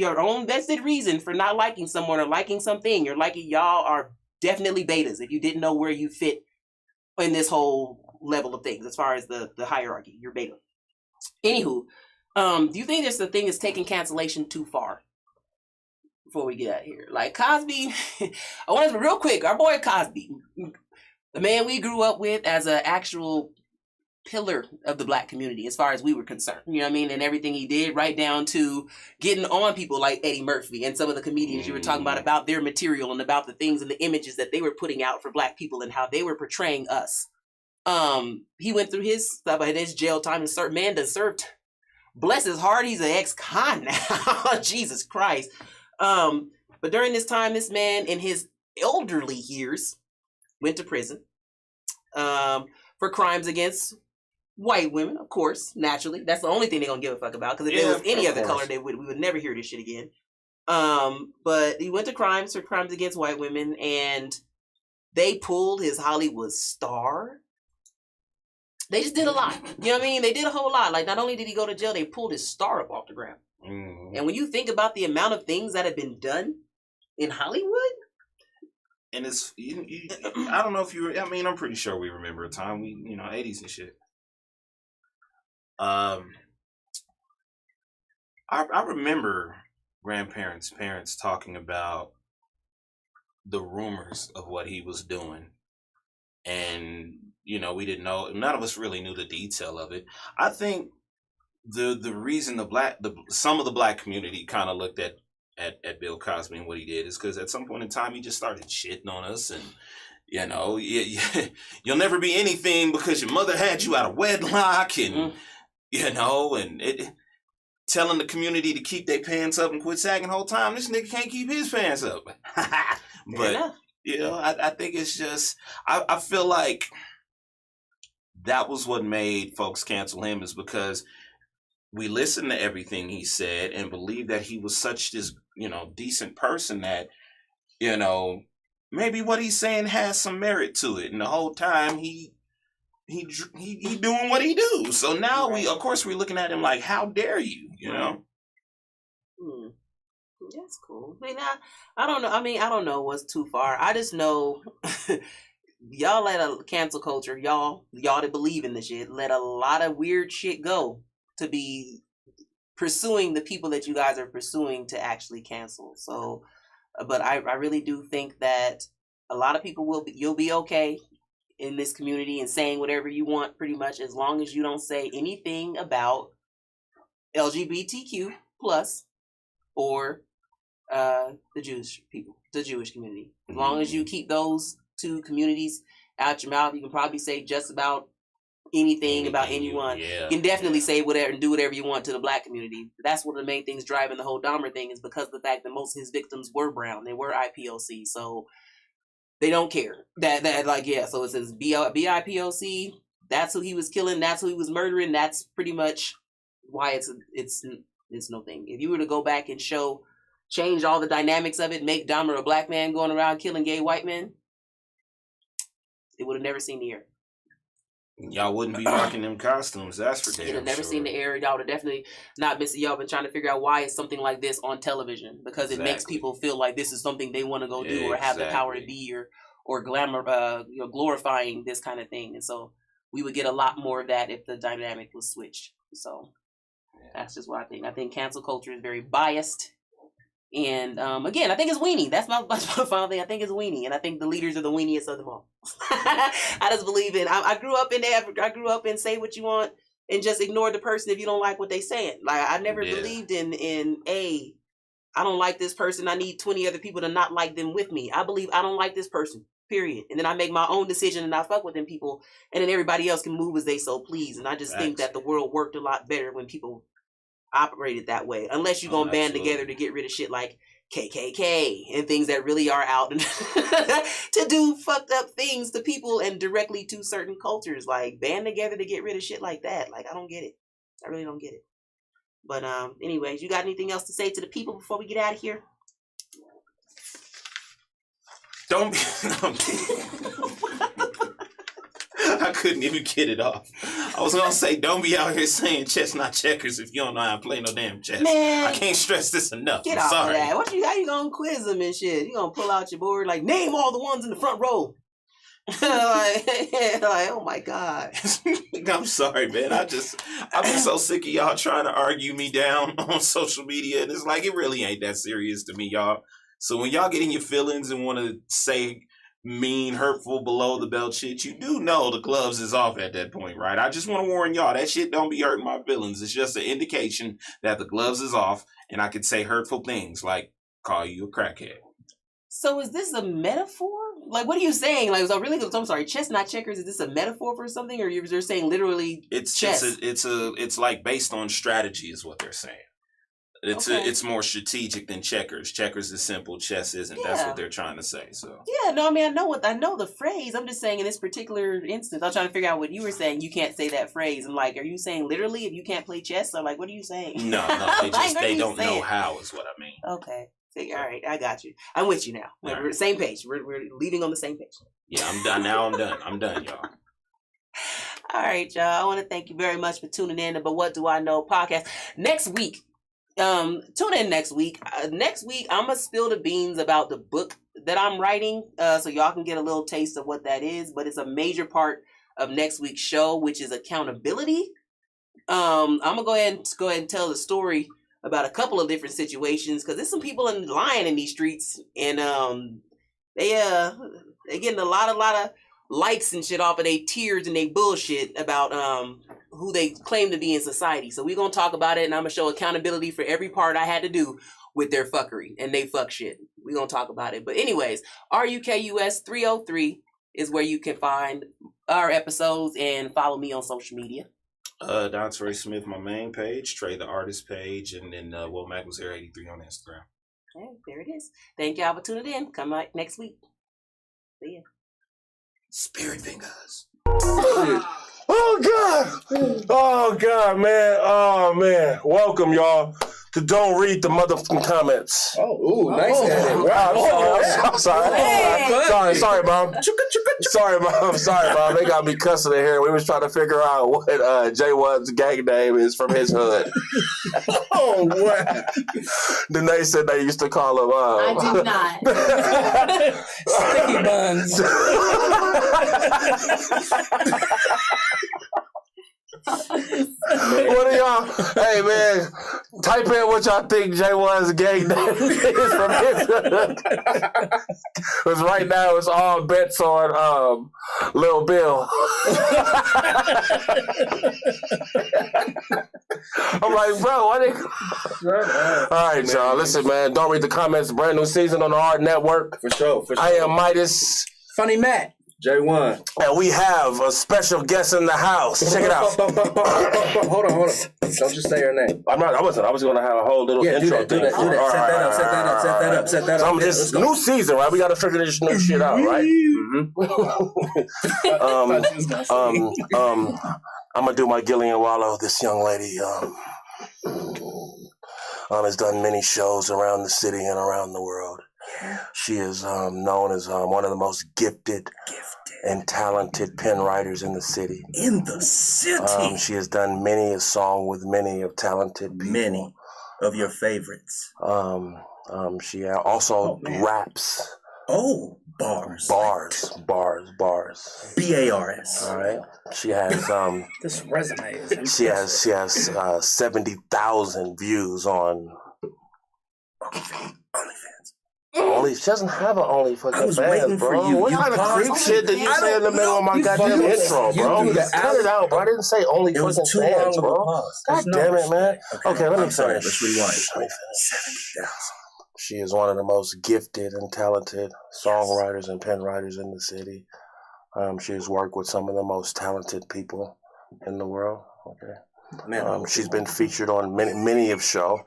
reason for not liking someone or liking something. You're liking, y'all are definitely betas if you didn't know where you fit in this whole level of things as far as the hierarchy. You're beta. Anywho, do you think this the thing is taking cancellation too far? Before we get out of here, like Cosby, I want to real quick. Our boy Cosby, the man we grew up with as an actual pillar of the black community as far as we were concerned, you know what I mean, and everything he did, right down to getting on people like Eddie Murphy and some of the comedians you were talking about their material and about the things and the images that they were putting out for black people and how they were portraying us. He went through his stuff in his jail time and served. Bless his heart, he's an ex-con now. Jesus Christ. But during this time, this man in his elderly years went to prison for crimes against white women, of course, naturally. That's the only thing they're gonna give a fuck about. Because if it was any other color, we would never hear this shit again. But he went to crimes against white women, and they pulled his Hollywood star. They just did a lot. You know what I mean? They did a whole lot. Like, not only did he go to jail, they pulled his star up off the ground. And when you think about the amount of things that have been done in Hollywood, and it's I don't know if you. I mean, I'm pretty sure we remember a time 80s and shit. I remember parents talking about the rumors of what he was doing, and we didn't know. None of us really knew the detail of it. I think the reason some of the black community kind of looked at Bill Cosby and what he did is because at some point in time he just started shitting on us, and you'll never be anything because your mother had you out of wedlock, and and telling the community to keep their pants up and quit sagging the whole time. This nigga can't keep his pants up. But I think it's just I feel like that was what made folks cancel him, is because we listened to everything he said and believed that he was such this decent person that maybe what he's saying has some merit to it, and the whole time he doing what he do. So now we're looking at him like, how dare you, That's cool. I mean, I don't know. I mean, I don't know what's too far. I just know y'all let a cancel culture, y'all that believe in the shit, let a lot of weird shit go to be pursuing the people that you guys are pursuing to actually cancel. So, but I really do think that a lot of people you'll be okay in this community and saying whatever you want, pretty much, as long as you don't say anything about LGBTQ plus or the Jewish people, the Jewish community. As long as you keep those two communities out your mouth, you can probably say just about anything about anyone. You can definitely say whatever and do whatever you want to the black community. That's one of the main things driving the whole Dahmer thing, is because of the fact that most of his victims were brown. They were IPOC, so they don't care. So it says BIPOC, that's who he was killing, that's who he was murdering, that's pretty much why it's no thing. If you were to go back and show change all the dynamics of it, make Dahmer a black man going around killing gay white men, it would have never seen the air. Y'all wouldn't be rocking them costumes, that's for damn You'd have never sure. seen the air. Y'all would have definitely not been. Y'all been trying to figure out why is something like this on television, because it makes people feel like this is something they want to go do or have the power to be, or glamour, glorifying this kind of thing. And so we would get a lot more of that if the dynamic was switched. So that's just what I think. I think cancel culture is very biased. And again, I think it's weenie. That's my final thing. I think it's weenie, and I think the leaders are the weeniest of them all. I just believe in. I grew up in there. I grew up in say what you want and just ignore the person if you don't like what they saying. Like I never believed in I don't like this person. I need 20 other people to not like them with me. I believe I don't like this person. Period. And then I make my own decision and I fuck with them people, and then everybody else can move as they so please. And I just think that the world worked a lot better when people operated that way, unless you're gonna band together to get rid of shit like KKK and things that really are out and to do fucked up things to people and directly to certain cultures. Like band together to get rid of shit like that. Like I don't get it. I really don't get it. But anyways, you got anything else to say to the people before we get out of here? Don't be. I couldn't even get it off. I was gonna say, don't be out here saying chess not checkers if you don't know how to play no damn chess. Man, I can't stress this enough. Get I'm off sorry. of that. How you gonna quiz them and shit? You gonna pull out your board like name all the ones in the front row? like, oh my god. I'm sorry, man. I've been so sick of y'all trying to argue me down on social media, and it's like it really ain't that serious to me, y'all. So when y'all get in your feelings and want to say mean, hurtful, below the belt shit, you do know the gloves is off at that point, right? I just want to warn y'all, that shit don't be hurting my feelings. It's just an indication that the gloves is off, and I could say hurtful things like call you a crackhead. So is this a metaphor? Like, what are you saying? Like, so really, I'm sorry, chess not checkers. Is this a metaphor for something, or you're saying literally chess? It's like based on strategy is what they're saying. It's more strategic than checkers. Checkers is simple. Chess isn't. Yeah. That's what they're trying to say. So yeah, no, I mean, I know the phrase. I'm just saying in this particular instance, I'm trying to figure out what you were saying. You can't say that phrase. I'm like, are you saying literally if you can't play chess? Or like, what are you saying? No, they don't know how is what I mean. Okay, all right, I got you. I'm with you now. We're the same page. We're leaving on the same page. Yeah, I'm done. Now I'm done. I'm done, y'all. All right, y'all. I want to thank you very much for tuning in to But What Do I Know podcast. Next week. Tune in next week. Next week, I'm gonna spill the beans about the book that I'm writing, so y'all can get a little taste of what that is. But it's a major part of next week's show, which is accountability. I'm gonna go ahead and tell the story about a couple of different situations because there's some people lying in these streets, and they getting a lot of likes and shit off of their tears and they bullshit about who they claim to be in society. So we're gonna talk about it, and I'm gonna show accountability for every part I had to do with their fuckery and they fuck shit. We're gonna talk about it. But anyways, RUKUS 303 is where you can find our episodes and follow me on social media. Don Trey Smith, my main page, Trey the artist page, and then Will Mac was there 83 on Instagram. Okay, there it is. Thank y'all for tuning in. Come back next week. See ya. Spirit fingers. Oh God, man. Oh man. Welcome, y'all, to Don't Read the Motherfucking Comments. Nice edit. Wow. I'm sorry. Sorry, Mom. Sorry, Mom. They got me cussing in here. We was trying to figure out what J1's gang name is from his hood. Oh, wow. Then they said they used to call him I do not. Sticky buns. What are y'all? Hey man, type in what y'all think J1's gang name is from his hood. Because right now it's all bets on Lil Bill. I'm like, bro, what all right, y'all. Listen, man, Don't Read the Comments. Brand new season on the AHRR Network. For sure. I am Midas. Funny Matt. J1. And we have a special guest in the house. Check it out. Hold on. Don't just say her name. I was going to have a whole little intro thing. Do that. Set that up. This new season, right? We got to figure this new shit out, right? I'm going to do my Gillian Wallow, this young lady. Has done many shows around the city and around the world. She is known as one of the most gifted and talented pen writers in the city. In the city. She has done many a song with many of talented people. Many of your favorites. She also raps. Oh, bars. Bars. BARS. All right. She has This resume is she has 70,000 views on OnlyFans. She doesn't have an only fucking I was fans, waiting bro. for you. What You kind of paused. creep shit did you I say in the don't middle of my know. goddamn You intro, do bro? the Cut it out, bro. I didn't say only It was fucking too long fans, of a bro. pause. God damn it, man. Okay, let me I'm sorry. finish. Let's rewind. Let me finish. 70,000. She is one of the most gifted and talented songwriters and pen writers in the city. She has worked with some of the most talented people in the world. Okay, Man, she's been featured on many of show.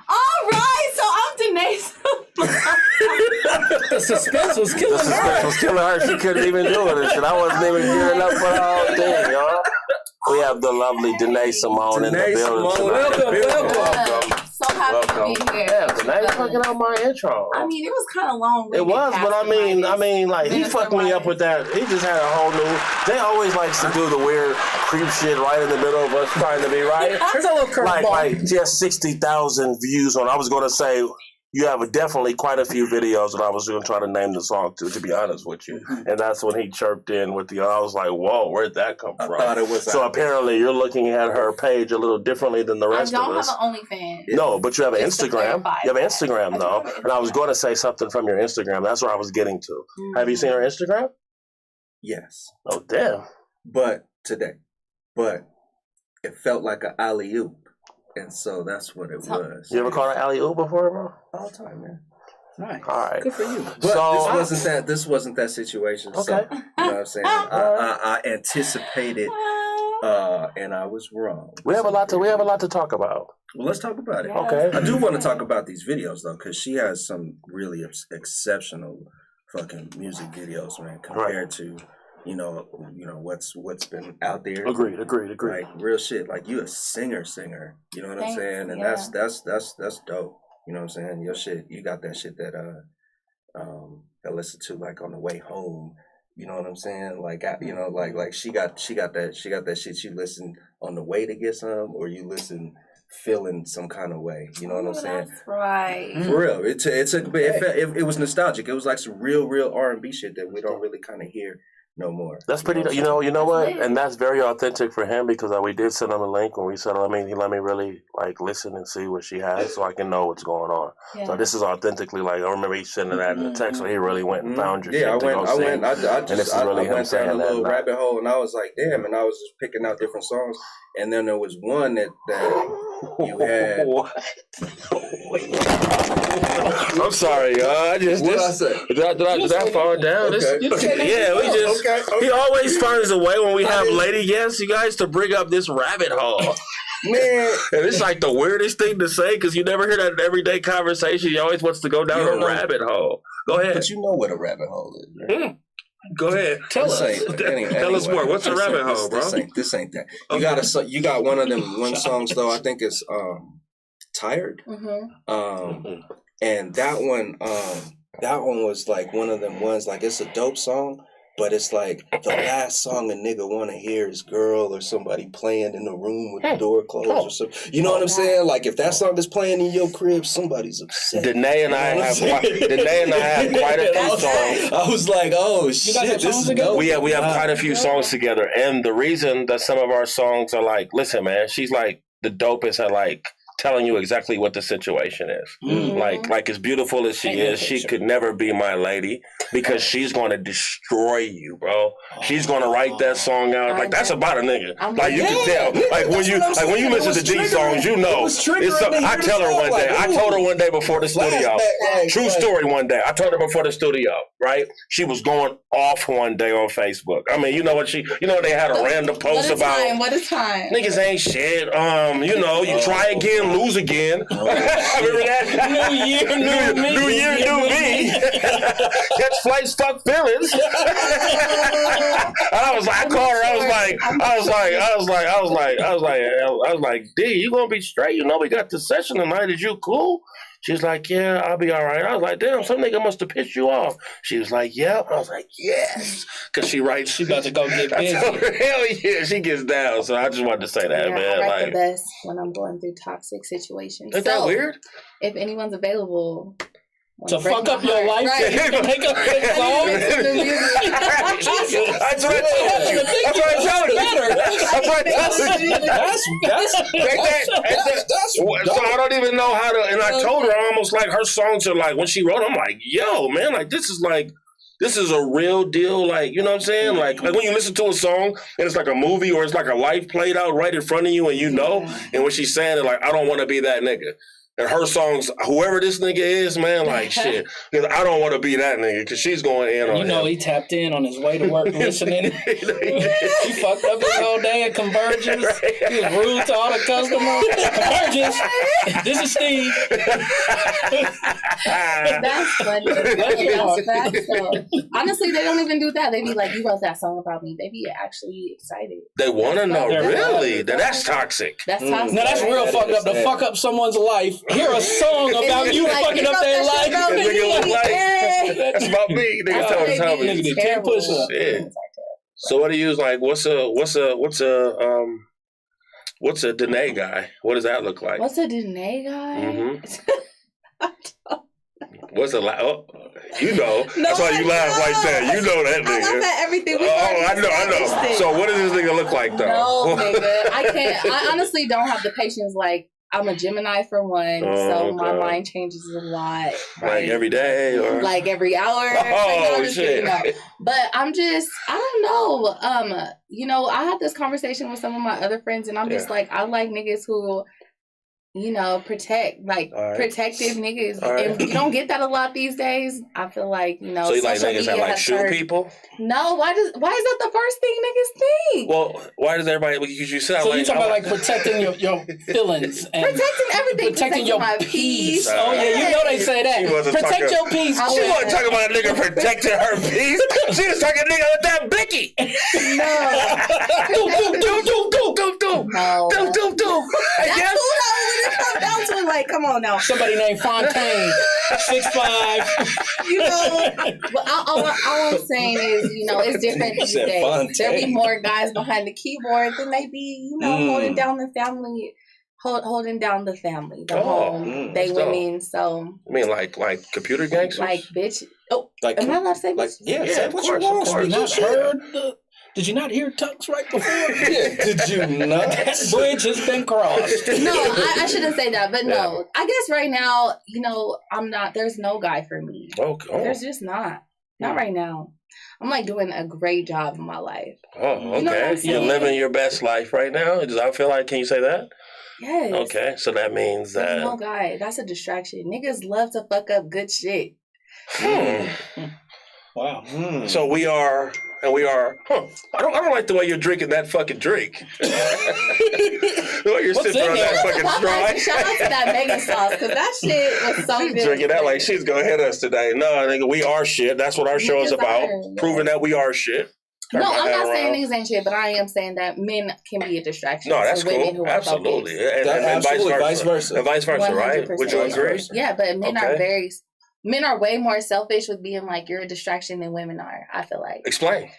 All right, so I'm Denise. the suspense was killing The suspense was killing her. She couldn't even do it and shit. I wasn't even gearing up for the whole thing, y'all. We have the lovely Danae Simone in the Danae building Simone. tonight. Welcome. So happy to be here. Yeah, Danae fucking out my intro. I mean, it was kind of long. It was, but I mean, like he fucked me up with that. He just had a whole new. They always likes to do the weird creep shit right in the middle of us trying to be right. There's a little curveball. Like just 60,000 views on. I was gonna say you have definitely quite a few videos that I was gonna try to name the song to be honest with you. And that's when he chirped in with the. I was like, whoa, where'd that come from? I thought it was. So apparently you're looking at her page a little differently than the rest of us. I don't have an OnlyFans. No, but you have an Just to Instagram. clarify You have an that. Instagram, though. And I was going to say something from your Instagram. That's where I was getting to. Have you seen her Instagram? Yes. Oh, damn. But it felt like an alley-oop. And so that's what it was. You ever caught an alley-oop before, bro? All the time, man. Nice. All right. Good for you. But this wasn't that situation. Okay. So, you know what I'm saying? I anticipated and I was wrong. We have a lot to talk about. Well, let's talk about it. Yeah. Okay. I do want to talk about these videos though, because she has some really exceptional fucking music videos, man, compared to you know what's been out there. Agreed. Like real shit. Like you a singer. You know what I'm Thanks, saying? And yeah. that's dope. You know what I'm saying? Your shit, you got that shit that I listen to like on the way home. You know what I'm saying? Like like she got that shit you listen on the way to get some, or you listen feeling some kind of way. You know what I'm saying? That's right. For real, it was nostalgic. It was like some real R&B shit that we don't really kind of hear no more. That's pretty. You know what? And that's very authentic for him because we did send him a link when we said, let me really like listen and see what she has so I can know what's going on. Yeah. So this is authentically like I remember he sending that in the text, so he really went and found your shit. I to go sing. went down saying a little that. rabbit hole, and I was like, damn, and I was just picking out different songs, and then there was one that you had. I'm sorry, y'all. What I say? Did I fall down? Okay. Yeah, we just. Okay. He always finds a way when we have lady guests, you guys, to bring up this rabbit hole. Man, And it's like the weirdest thing to say because you never hear that in everyday conversation. He always wants to go down a rabbit hole. Go ahead. but you know what a rabbit hole is, right? Go ahead. Tell us. Tell us more. What's a rabbit hole, bro? This ain't that. You got one of them songs though. I think it's Tired. And that one was like one of them ones. Like it's a dope song, but it's like the last song a nigga want to hear is "Girl" or somebody playing in the room with the door closed or something. You know what I'm saying? Like if that song is playing in your crib, somebody's upset. Danae and I have quite a few songs. I was like, oh shit, this is dope. We have quite a few songs together, and the reason that some of our songs are like, listen, man, she's like the dopest at like telling you exactly what the situation is. Like as beautiful as she is, she could never be my lady because she's going to destroy you, bro. She's going to write that song out like that's about a nigga. Like you can tell. Like when you listen to these songs, you know. I tell her one day. I told her one day before the studio. True story. One day I told her before the studio. Right? She was going off one day on Facebook. I mean, you know they had a random post about What is time? niggas ain't shit. You try again, lose again. Remember that? New year, new me. Catch flights, fuck feelings. I called her. I was was like, D, you gonna be straight? You know we got the session tonight. Is you cool? She's like, yeah, I'll be all right. I was like, damn, some nigga must have pissed you off. She was like, yep. I was like, yes. Because she writes. She about to go get busy. Hell yeah, she gets down. So I just wanted to say that, Yeah, man. I write Like, the best when I'm going through toxic situations. Isn't that weird? If anyone's available To fuck up your life, right? make up a song. That's what I told you. That's what I told you. That's what I told you. So I don't even know how to. And I told her almost like her songs are like when she wrote. I'm like, yo, man, like this is a real deal. Like, you know what I'm saying? Like when you listen to a song and it's like a movie or it's like a life played out right in front of you, and you know. And when she's saying it, like, I don't want to be that nigga. And her songs, whoever this nigga is, man, like shit. Because I don't want to be that nigga because she's going in on him. You know, he tapped in on his way to work listening. He fucked up his whole day at Convergence. Right. He was rude to all the customers. Convergence, this is Steve. That's funny. That's facts, though. Honestly, they don't even do that. They be like, you wrote that song about me. They be actually excited. They want to know, They're really? That's toxic. That's toxic. Now that's real fucked up. To fuck up someone's life. Hear a song about you like, fucking you up wrote their that shit life. about me. Nigga look like- Yeah. That's about me. Nigga That's tell what me, they tell be. me. Nigga did 10 Terrible. push-ups. Shit. So what do you use? Like, what's a Danae guy? What does that look like? What's a Danae guy? What's a oh, you know? That's why you laugh like that. You know that nigga. I laugh at everything. Oh, I know. So what does this nigga look like though? No, nigga. I can't. I honestly don't have the patience. Like, I'm a Gemini for one, so my okay. mind changes a lot. Like every day or like every hour. Oh, just shit. kidding, no. But I don't know. I had this conversation with some of my other friends, and I'm just like, I like niggas who, protect, like protective niggas. And you don't get that a lot these days. I feel like, So you like niggas that like shoot people? No, why is that the first thing niggas think? Well, why does everybody? Because you sound So like you talking about like protecting your feelings and Protecting everything. protecting your my peace. Oh yeah, you know they say that. Protect your peace. She wasn't talking about a nigga protecting her peace. She was talking nigga with that blicky. No. Do. That's cool though when it comes down to it. Like, come on now. Somebody named Fontaine, 6'5". But all I'm saying is, it's different these days. There'll be more guys behind the keyboard than they be, holding down the family. Holding down the family, the home, they women. So I mean, like computer gangsters, like bitch. Oh, Like, am I allowed to say bitch? say what you of want. course. Did you not hear Tux right before? Did you not? That bridge has been crossed. No, I shouldn't say that, but no. I guess right now, I'm not. There's no guy for me. Okay. There's just not right now. I'm like doing a great job in my life. Oh, okay. You know what I'm saying? You're living your best life right now. Does I feel like? Can you say that? Yes. Okay, so that means that. There's no guy. That's a distraction. Niggas love to fuck up good shit. Wow. So we are. I don't like the way you're drinking that fucking drink. The way you're sipping on that fucking straw. Shout out to that Megan sauce, because that shit was so good. Drinking that like she's gonna hit us today. No, nigga, we are shit. That's what our show is about. Proving that we are shit. No, I'm not saying niggas ain't shit, but I am saying that men can be a distraction. No, that's to women cool. Who are Absolutely. focused. And vice versa. And vice versa, right? 100%. Would you agree? Yeah, but men are way more selfish with being like, you're a distraction than women are, I feel like. Explain.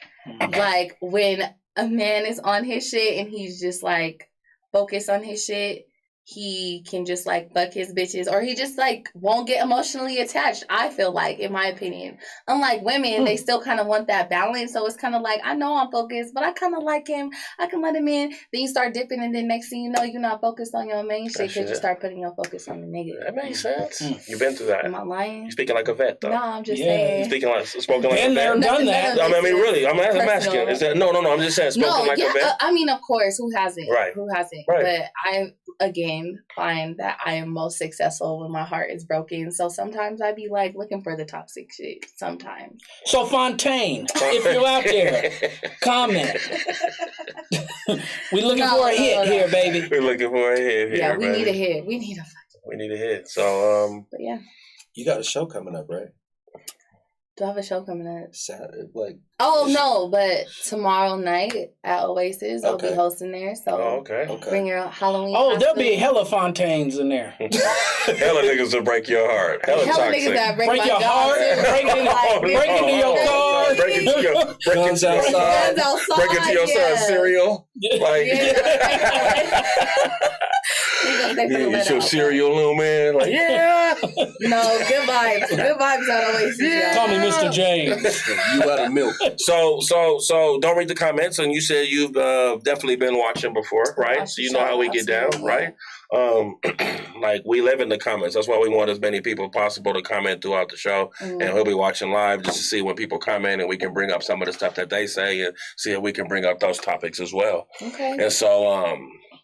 Like, when a man is on his shit and he's just like focused on his shit, he can just like fuck his bitches, or he just like won't get emotionally attached, I feel like, in my opinion. Unlike women, they still kind of want that balance. So it's kind of like, I know I'm focused, but I kind of like him. I can let him in. Then you start dipping, and then next thing you know, you're not focused on your main shit because you start putting your focus on the nigga. That makes sense. You've been through that. Am I lying? You're speaking like a vet, though. No, I'm just saying. You're spoken like Been a there, vet. done that. I mean, really, I'm asking. Personal. Is that no? I'm just saying, spoken like a vet. I mean, of course, who hasn't? Right. Who hasn't? Right. But I, again, find that I am most successful when my heart is broken. So sometimes I be like looking for the toxic shit. Sometimes. So Fontaine, if you're out there, comment. We looking for a hit here, baby. We're looking for a hit here. Yeah, we need a hit. We need a. We need a hit. So But yeah. You got a show coming up, right? Do I have a show coming up? Saturday, like. Oh no, but tomorrow night at Oasis, I'll be Okay. hosting there. So Okay. bring your Halloween. Oh, there'll costume. be hella fontaines in there. Hella niggas will break your heart. Hella Hella toxic. niggas that break Break my your heart, guns. break into your car. Break into your Guns outside. Guns outside. break into your son's cereal. Like Yeah. eat your cereal, little man. Like yeah. No, good vibes. Good vibes at Oasis. Yeah. Call me Mr. James. You out of milk. So don't read the comments. And you said you've definitely been watching before, right? Watched So you the know show, how we get down, absolutely. right? Like we live in the comments. That's why we want as many people possible to comment throughout the show. And we'll be watching live just to see when people comment, and we can bring up some of the stuff that they say and see if we can bring up those topics as well. Okay. And so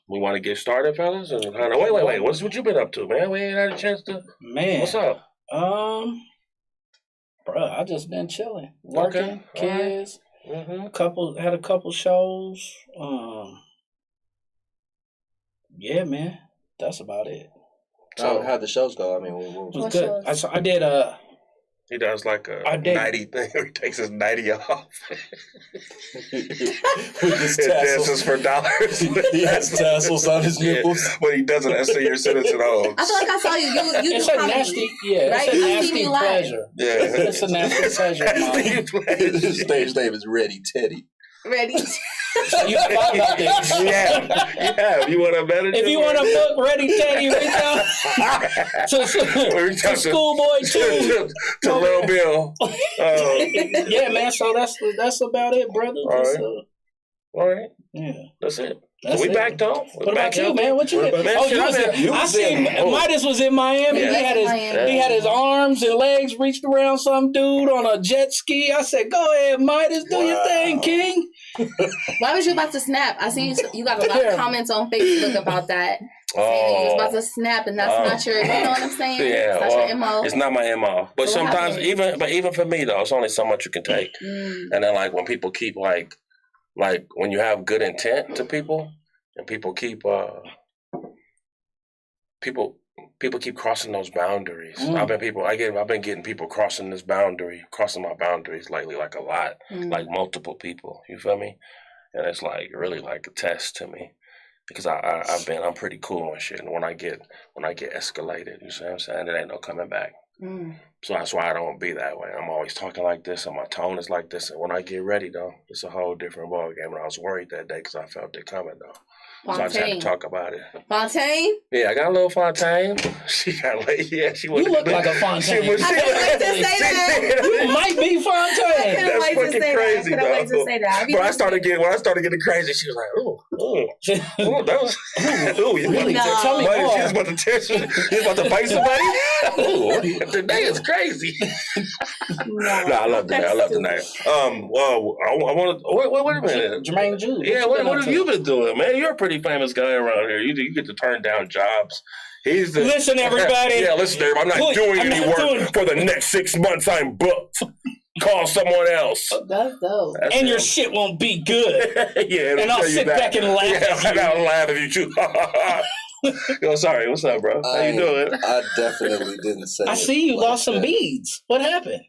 we want to get started, fellas. And kind of wait. What you been up to, man? We ain't had a chance to. Man. What's up? Bro, I just been chilling, working, Okay. kids. Mm-hmm. Had a couple shows. Yeah, man, that's about it. So how'd the shows go? I mean, It what was What good. shows? I did He does like a I did. 90 thing. He takes his 90 off. with his It dances tassels. for dollars. He has tassels on his Yeah, nipples. but he doesn't. That's your citizen home. I feel like I saw you. You it's do a comedy. nasty, Right? it's a You see nasty me live. pleasure. Yeah. It's a nasty pleasure. Mom. His stage name is Ready Teddy. Ready? You thought about this. Yeah. You want a better? If you want to book Ready Teddy, reach out to Schoolboy too. to Lil Bill. Yeah, man. So that's about it, brother. All Just, right. All right. yeah. That's it. That's we it. back though. What about you, man? What you did? Man, Oh, shit, you was I in. I seen Midas was in Miami. Yeah. He had his arms and legs reached around some dude on a jet ski. I said, "Go ahead, Midas, do your thing, King." Why was you about to snap? I see you got a lot of comments on Facebook about that. Saying you was about to snap, and that's not your. You know what I'm saying? Yeah, It's not your MO. it's not my MO. But So what sometimes, happened? even for me though, it's only so much you can take. And then like when people keep like when you have good intent to people, and people keep people keep crossing those boundaries. I've been getting people crossing my boundaries lately, like a lot, like multiple people. You feel me? And it's like really like a test to me. Because I'm pretty cool on shit, and when I get escalated, you see what I'm saying? There ain't no coming back. So that's why I don't be that way. I'm always talking like this, and my tone is like this. And when I get ready, though, it's a whole different ball game. And I was worried that day because I felt it coming, though. So I just had to talk about it. Fontaine? Yeah, I got a little Fontaine. She got she was. You look like a Fontaine. I couldn't wait to say that. You might be I Fontaine. couldn't wait to say that. I couldn't wait to say that. When I started getting crazy, she was like, "Ooh, that was you Really? No. Tell me Buddy, more. she was about to tear you. She was about to fight somebody. Ooh, today is crazy. No, I love the night. I love the night. Well, I want to. Wait a minute. Jermaine Jude. Yeah, what have you been doing, man? You're a pretty famous guy around here. You get to turn down jobs. He's the Listen, everybody. Yeah, listen, everybody. I'm not doing any work for the next 6 months. I'm booked. Call someone else. That's dope. That's And him. your shit won't be good. Yeah, And I'll sit back and laugh at you. I'll laugh if you choose. Yo, sorry. What's up, bro? How you doing? I definitely didn't say I it see you like lost some that. beads. What happened?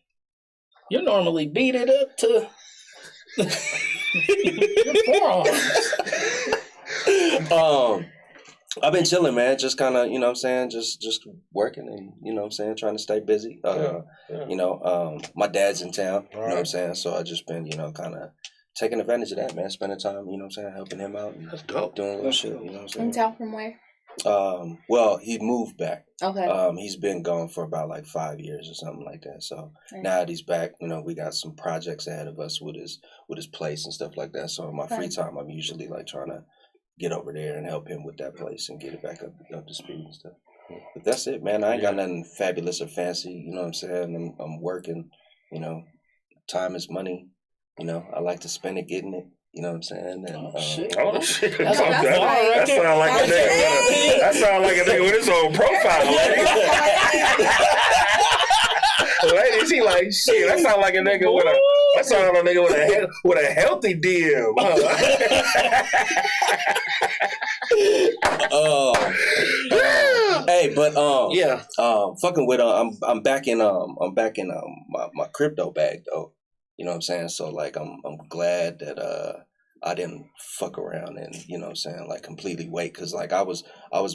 You normally beat it up to your forearms. I've been chilling, man. Just kind of, you know what I'm saying, just working and, you know what I'm saying, trying to stay busy. You know, my dad's in town, you know what I'm saying, so I just been, you know, kind of taking advantage of that, man. Spending time, you know what I'm saying, helping him out and That's dope. doing a little shit, you know what I'm saying. In town from where? Well, he moved back. Okay. He's been gone for about like 5 years or something like that. So Nice. now that he's back, you know, we got some projects ahead of us with his place and stuff like that. So in my free time, I'm usually like trying to get over there and help him with that place and get it back up to speed and stuff. But that's it, man. I ain't got nothing fabulous or fancy. You know what I'm saying? I'm working. You know, time is money. You know, I like to spend it getting it. You know what I'm saying? And, Shit. Oh shit! That's that right there. sound like a nigga. That sound like a nigga with his own profile, lady. Lady, she like shit. That sound like a nigga with a. That sound like a nigga with a healthy DM. Hey, but Yeah. fucking with I'm back in my crypto bag though. You know what I'm saying? So like I'm glad that I didn't fuck around and you know what I'm saying, like completely wait, because like I was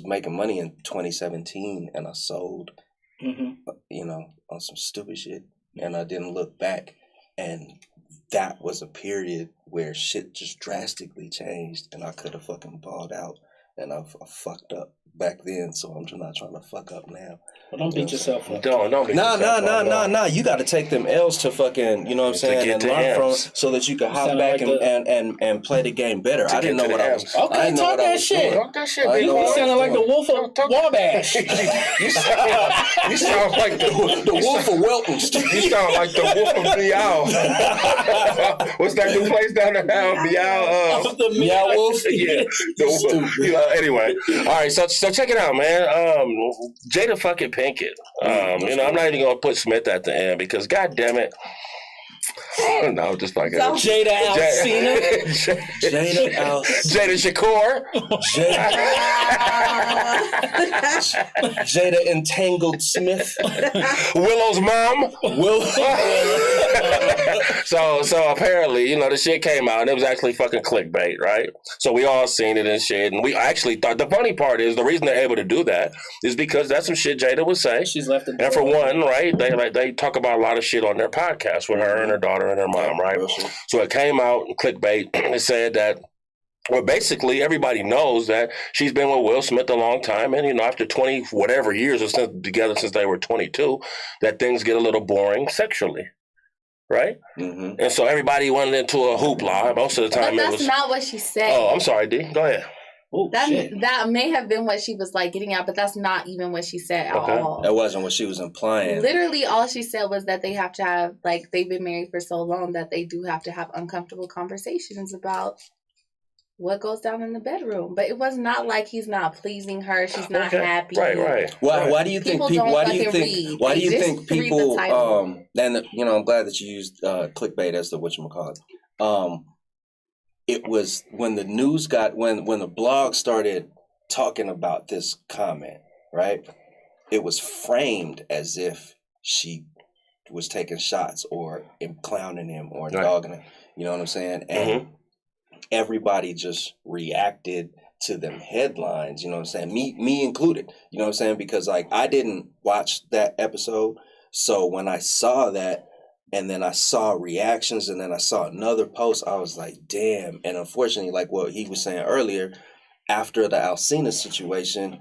making money in 2017 and I sold you know, on some stupid shit and I didn't look back, and that was a period where shit just drastically changed and I could have fucking balled out, and I fucked up back then, so I'm just not trying to fuck up now. Well, don't beat yourself up. Don't beat yourself up. Nah. You got to take them L's to fucking, you know what I'm saying, and learn from so that you can hop back and play the game better. I didn't know what I was. Okay, talk that shit. Talk that shit, You sounded like the Wolf of Wabash. You sound like the Wolf of Welton. You sound like the Wolf of Meow. What's that new place down there now? Meow. The Meow Wolf. Yeah. Anyway, all right. So check it out, man. Jada fucking Pinkett. You know, I'm not even gonna put Smith at the end because, god damn it. No, just fucking. Jada Alcina. Jada Shakur. Jada Entangled Smith. Willow's mom. So apparently, you know, the shit came out and it was actually fucking clickbait, right? So we all seen it and shit, and we actually thought the funny part is the reason they're able to do that is because that's some shit Jada would say. She's left it. And for one, right, they talk about a lot of shit on their podcast with her and her daughter and her mom, right? So it came out in clickbait. It said that, well, basically everybody knows that she's been with Will Smith a long time, and you know, after 20 whatever years or together since they were 22, that things get a little boring sexually. Right? Mm-hmm. And so everybody went into a hoopla. Most of the time but that's not what she said. Oh, I'm sorry, D. Go ahead. Ooh, that may have been what she was like getting at, but that's not even what she said at all. That wasn't what she was implying. Literally, all she said was that they have to have, like, they've been married for so long that they do have to have uncomfortable conversations about what goes down in the bedroom. But it was not like he's not pleasing her. She's not happy. Right. Why do you think people? Why do you think people? And you know, I'm glad that you used clickbait as the whatchamacallit. It was when the news when the blog started talking about this comment, right? It was framed as if she was taking shots or clowning him or dogging him. You know what I'm saying? And everybody just reacted to them headlines. You know what I'm saying? Me included. You know what I'm saying? Because like I didn't watch that episode, so when I saw that. And then I saw reactions, and then I saw another post. I was like, damn. And unfortunately, like what he was saying earlier, after the Alcina situation,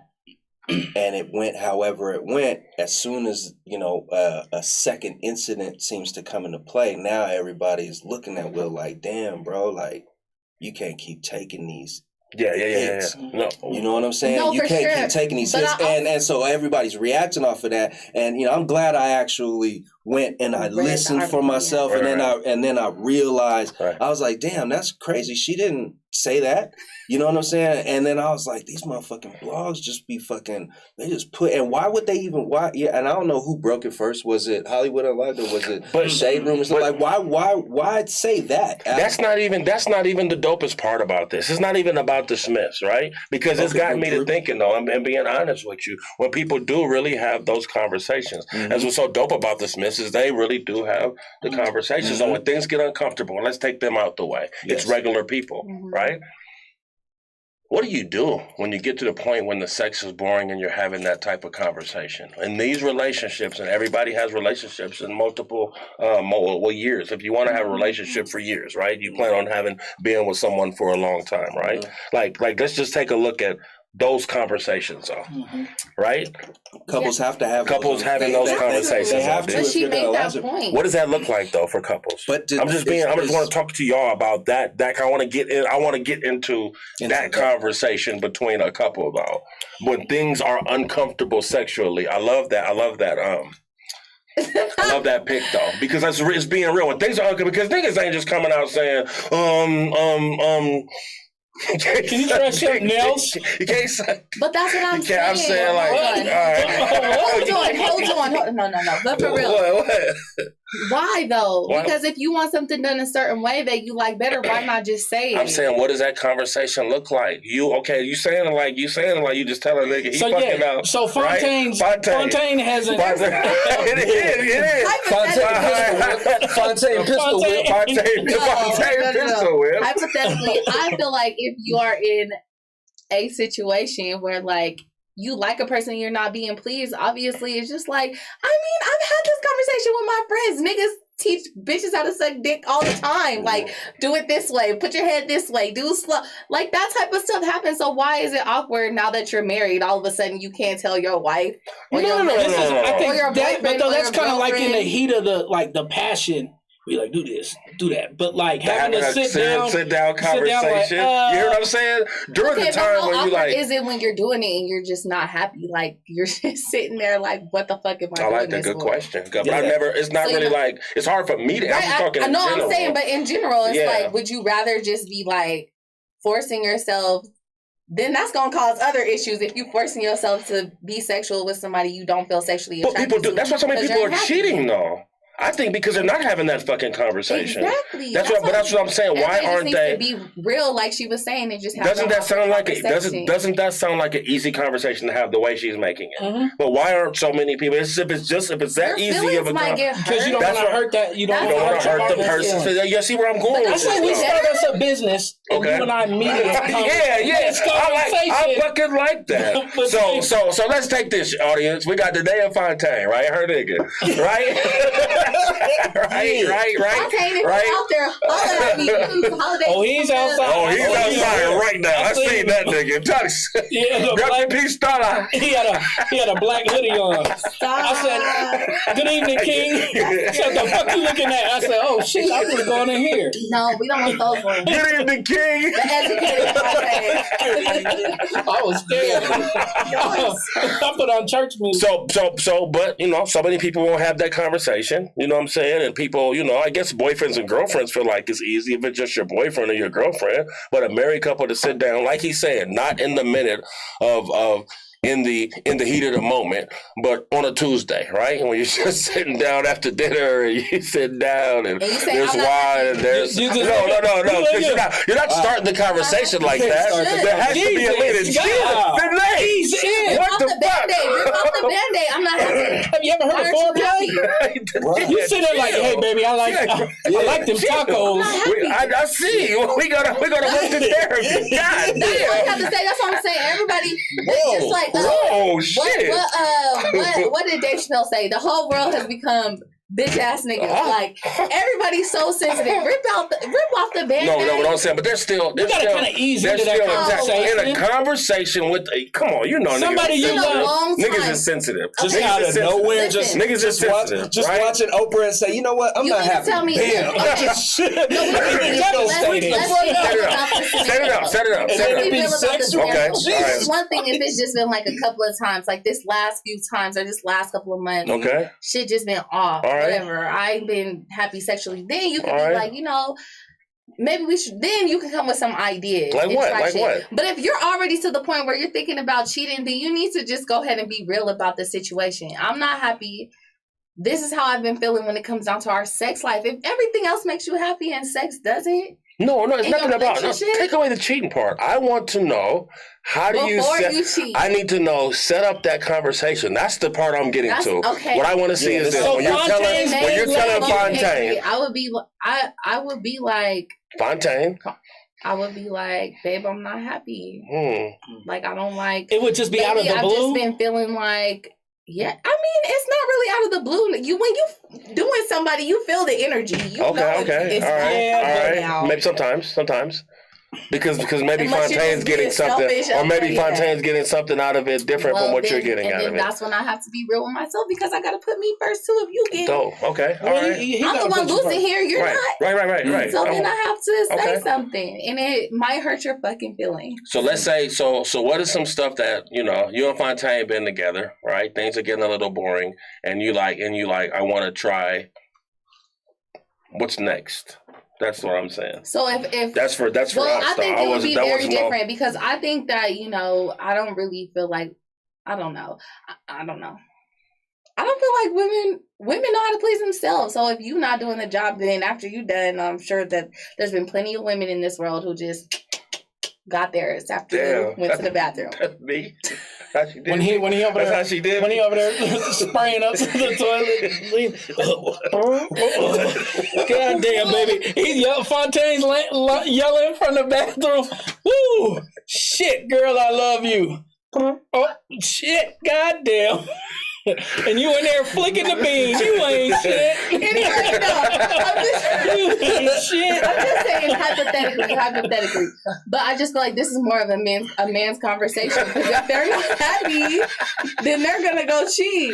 and it went however it went, as soon as, you know, a second incident seems to come into play, now everybody's looking at Will like, damn, bro, like, you can't keep taking these. Yeah. No. You know what I'm saying? No, you can't keep taking these hits. And so everybody's reacting off of that. And, you know, I'm glad I actually went and I listened for myself. And then I realized, I was like, damn, that's crazy. She didn't say that. You know what I'm saying? And then I was like, these motherfucking blogs just be fucking, they just put, and why would they even, and I don't know who broke it first. Was it Hollywood Unlocked or was it Shade Room? It's like, why say that? That's not even the dopest part about this. It's not even about the Smiths, right? Because it's gotten me to thinking, though, and being honest with you, when people do really have those conversations, as what's so dope about the Smiths is they really do have the conversations. So when things get uncomfortable, let's take them out the way. Yes. It's regular people, right? What do you do when you get to the point when the sex is boring and you're having that type of conversation? In these relationships, and everybody has relationships in multiple years. If you want to have a relationship for years, right? You plan on being with someone for a long time, right? Like let's just take a look at those conversations, right? Couples have to have having those conversations. They have to. But she made that point. What does that look like though for couples? I just want to talk to y'all about that. I want to get into that conversation between a couple though. When things are uncomfortable sexually, I love that. I love that pick though, because it's being real. When things are uncomfortable, because niggas ain't just coming out saying, Can you try something else? You can't say. But that's what I'm saying. I'm saying like, hold on. No. But for real. What? Why though? Why? Because if you want something done a certain way that you like better, why not just say it? I'm saying, what does that conversation look like? You saying it like you just tell a nigga he fucking up. So Fontaine hasn't. It is. Fontaine pistol whip. Fontaine pistol whip. Hypothetically, I feel like if you are in a situation where like you like a person, you're not being pleased, obviously it's just like, I mean, I've had this conversation with my friends. Niggas teach bitches how to suck dick all the time. Like, do it this way, put your head this way, do slow. Like, that type of stuff happens. So why is it awkward now that you're married? All of a sudden you can't tell your wife or your I think your that, but though that's kind of like in the girlfriend. heat of the passion. We like do this, do that, but like having a sit down conversation. Like, you hear what I'm saying? During the time when you like, is it when you're doing it and you're just not happy? Like you're just sitting there, like, what the fuck am I doing? I like that. This Good for? question. But I never. It's not So, really like. It's hard for me to. I'm just talking. I know. In general. I'm saying, but in general, it's Yeah. like, would you rather just be like forcing yourself? Then that's gonna cause other issues if you forcing yourself to be sexual with somebody you don't feel sexually But attracted people do. to. That's why so many people are happy. cheating, though. I think because they're not having that fucking conversation. Exactly. That's what I'm saying. Why Everybody aren't just they? needs to be real, like she was saying, and just have Doesn't that sound like conversation. doesn't that sound like an easy conversation to have the way she's making it? Mm-hmm. But why aren't so many people? If it's that Your easy of feelings a might get because you don't That's want to what- hurt that. You you don't want to hurt the person. So, you see where I'm going I with say we this? start us a business, and Okay. you and I meet it. Yeah. I fucking like that. But so let's take this, audience. We got the day of Fontaine, right? Her nigga, right? Fontaine is right. out there. Oh, he's outside. Oh, he's outside right now. I seen seen that nigga. Tux. Yeah, Rep in peace, Starla. he had a black hoodie on. I said, "Good evening, King." He said, "The fuck you looking at?" I said, "Oh shit, I'm just going in here." No, we don't want those ones. Good evening, King. The educated Fontaine. I was scared. I put on church music. But so many people won't have that conversation. You know what I'm saying? And people, I guess boyfriends and girlfriends feel like it's easy if it's just your boyfriend or your girlfriend. But a married couple to sit down, like he's saying, not in the minute of in the heat of the moment, but on a Tuesday, right? When you're just sitting down after dinner and you sit down and And you say, there's "I'm not wine and there's You just- no, because you're not starting the conversation like that. There has to be a lead. Jesus, God. He's in. What the fuck? Rip off the Band-Aid. I'm not happy. Have you ever heard of foreplay? You sit there like, "Hey, baby, I like them tacos." I see. We gonna work the therapy. God That's all I have damn. to say. That's what I'm saying. Everybody, it's just like, Whoa, shit. what did Dave Chappelle say? The whole world has become bitch ass niggas. Like everybody's so sensitive. Rip off the Band-Aid. No, what I'm saying, but they're still. You gotta kind of ease into that conversation. In a conversation with. Come on, Somebody niggas. you love. long time. Niggas is sensitive. Just Okay. out of Listen. nowhere, Listen. Niggas is sensitive. Right? watching Oprah and say, you know what, I'm You not mean to happy. tell me- Damn, Okay. I'm just shit. Let's Set it up. Okay. It's one thing if it's just been like a couple of times, like this last few times or this last couple of months. Okay. Shit just been off. All right. Whatever. I ain't been happy sexually. Then you can All be right. like, maybe we should. Then you can come with some ideas. Like and what? try Like shit. what? But if you're already to the point where you're thinking about cheating, then you need to just go ahead and be real about the situation. I'm not happy. This is how I've been feeling when it comes down to our sex life. If everything else makes you happy and sex doesn't, No, it's in nothing your about. No, relationship? take away the cheating part. I want to know how do you Before set. you cheat. I need to know set up that conversation. That's the part I'm getting to. Okay. What I want to see is this: So when you're telling Fontaine, I would be like, Fontaine. I would be like, babe, I'm not happy. Like, I don't like. It would just be out of the I've blue. just been feeling like, yeah. I mean, it's not really out of the blue. When you doing somebody, you feel the energy. You know Okay. it's All right. now. Maybe sometimes. Because maybe Unless you're Fontaine's just getting being something, selfish, or maybe okay, yeah. Fontaine's getting something out of it different from what you're getting out of it. That's when I have to be real with myself because I got to put me first too. If you get, Dope. Okay. All Well, right. I'm the one losing here. You're Right. not. Right. So then I have to say Okay. something, and it might hurt your fucking feelings. So let's say, so what is some stuff that, you and Fontaine been together, right? Things are getting a little boring, and you like, I want to try. What's next? That's what I'm saying. So if That's for well, us. I think it would be that very wasn't no- different because I think that I don't really feel like I don't know. I don't know. I don't feel like women know how to please themselves. So if you're not doing the job, then after you're done, I'm sure that there's been plenty of women in this world who just got theirs after you went to the bathroom. That's me. How she did. When he over there, That's how she did. when he over there spraying up to the toilet. God damn, baby. Fontaine's yelling from the bathroom. Woo! Shit, girl, I love you. Oh, shit, goddamn. And you in there flicking the beans. You ain't shit. Anyway, no. You ain't shit. I'm just saying hypothetically. But I just feel like this is more of a man's conversation. Because if they're not happy, then they're gonna go cheat.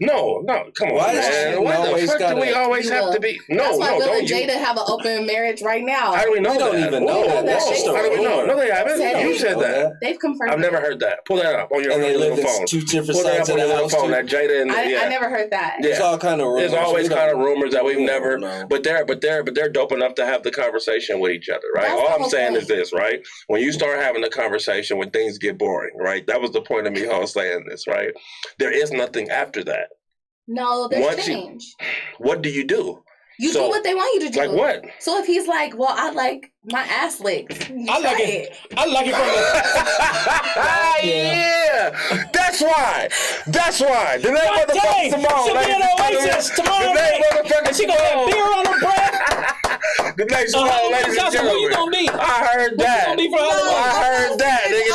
No, come on, Why man. Why the fuck do we always have to be? That's why Will don't and you? Jada have an open marriage right now. How do we know We don't that? even know Whoa, that. whoa. That's just a How do we know? rumor. No, they haven't. Said You it. said that. They've confirmed. I've never heard that. Pull that up on your And they little live phone. in two different Pull that sides up of on the your little house. phone. Too. That Jada and I never heard that. There's all kind of rumors. There's always We kind of don't- rumors that we've never, No. but they're dope enough to have the conversation with each other, right? That's All the I'm whole saying point. is this, right? When you start having a conversation, when things get boring, right? That was the point of me saying this, right? There is nothing after that. No, there's Once you- change. What do you do? You So, do what they want you to do. Like what? So if he's like, well, I like my ass licked. I like it. I like it from the. Yeah, that's why. The name God motherfucker dang, Simone. she'll be in Oasis tomorrow The name night. motherfucker And she gonna have beer on her breath. The name Simone, ladies and Johnson, who you gentlemen. gonna be? I heard that. Who you gonna be for Halloween? I heard that. Nigga,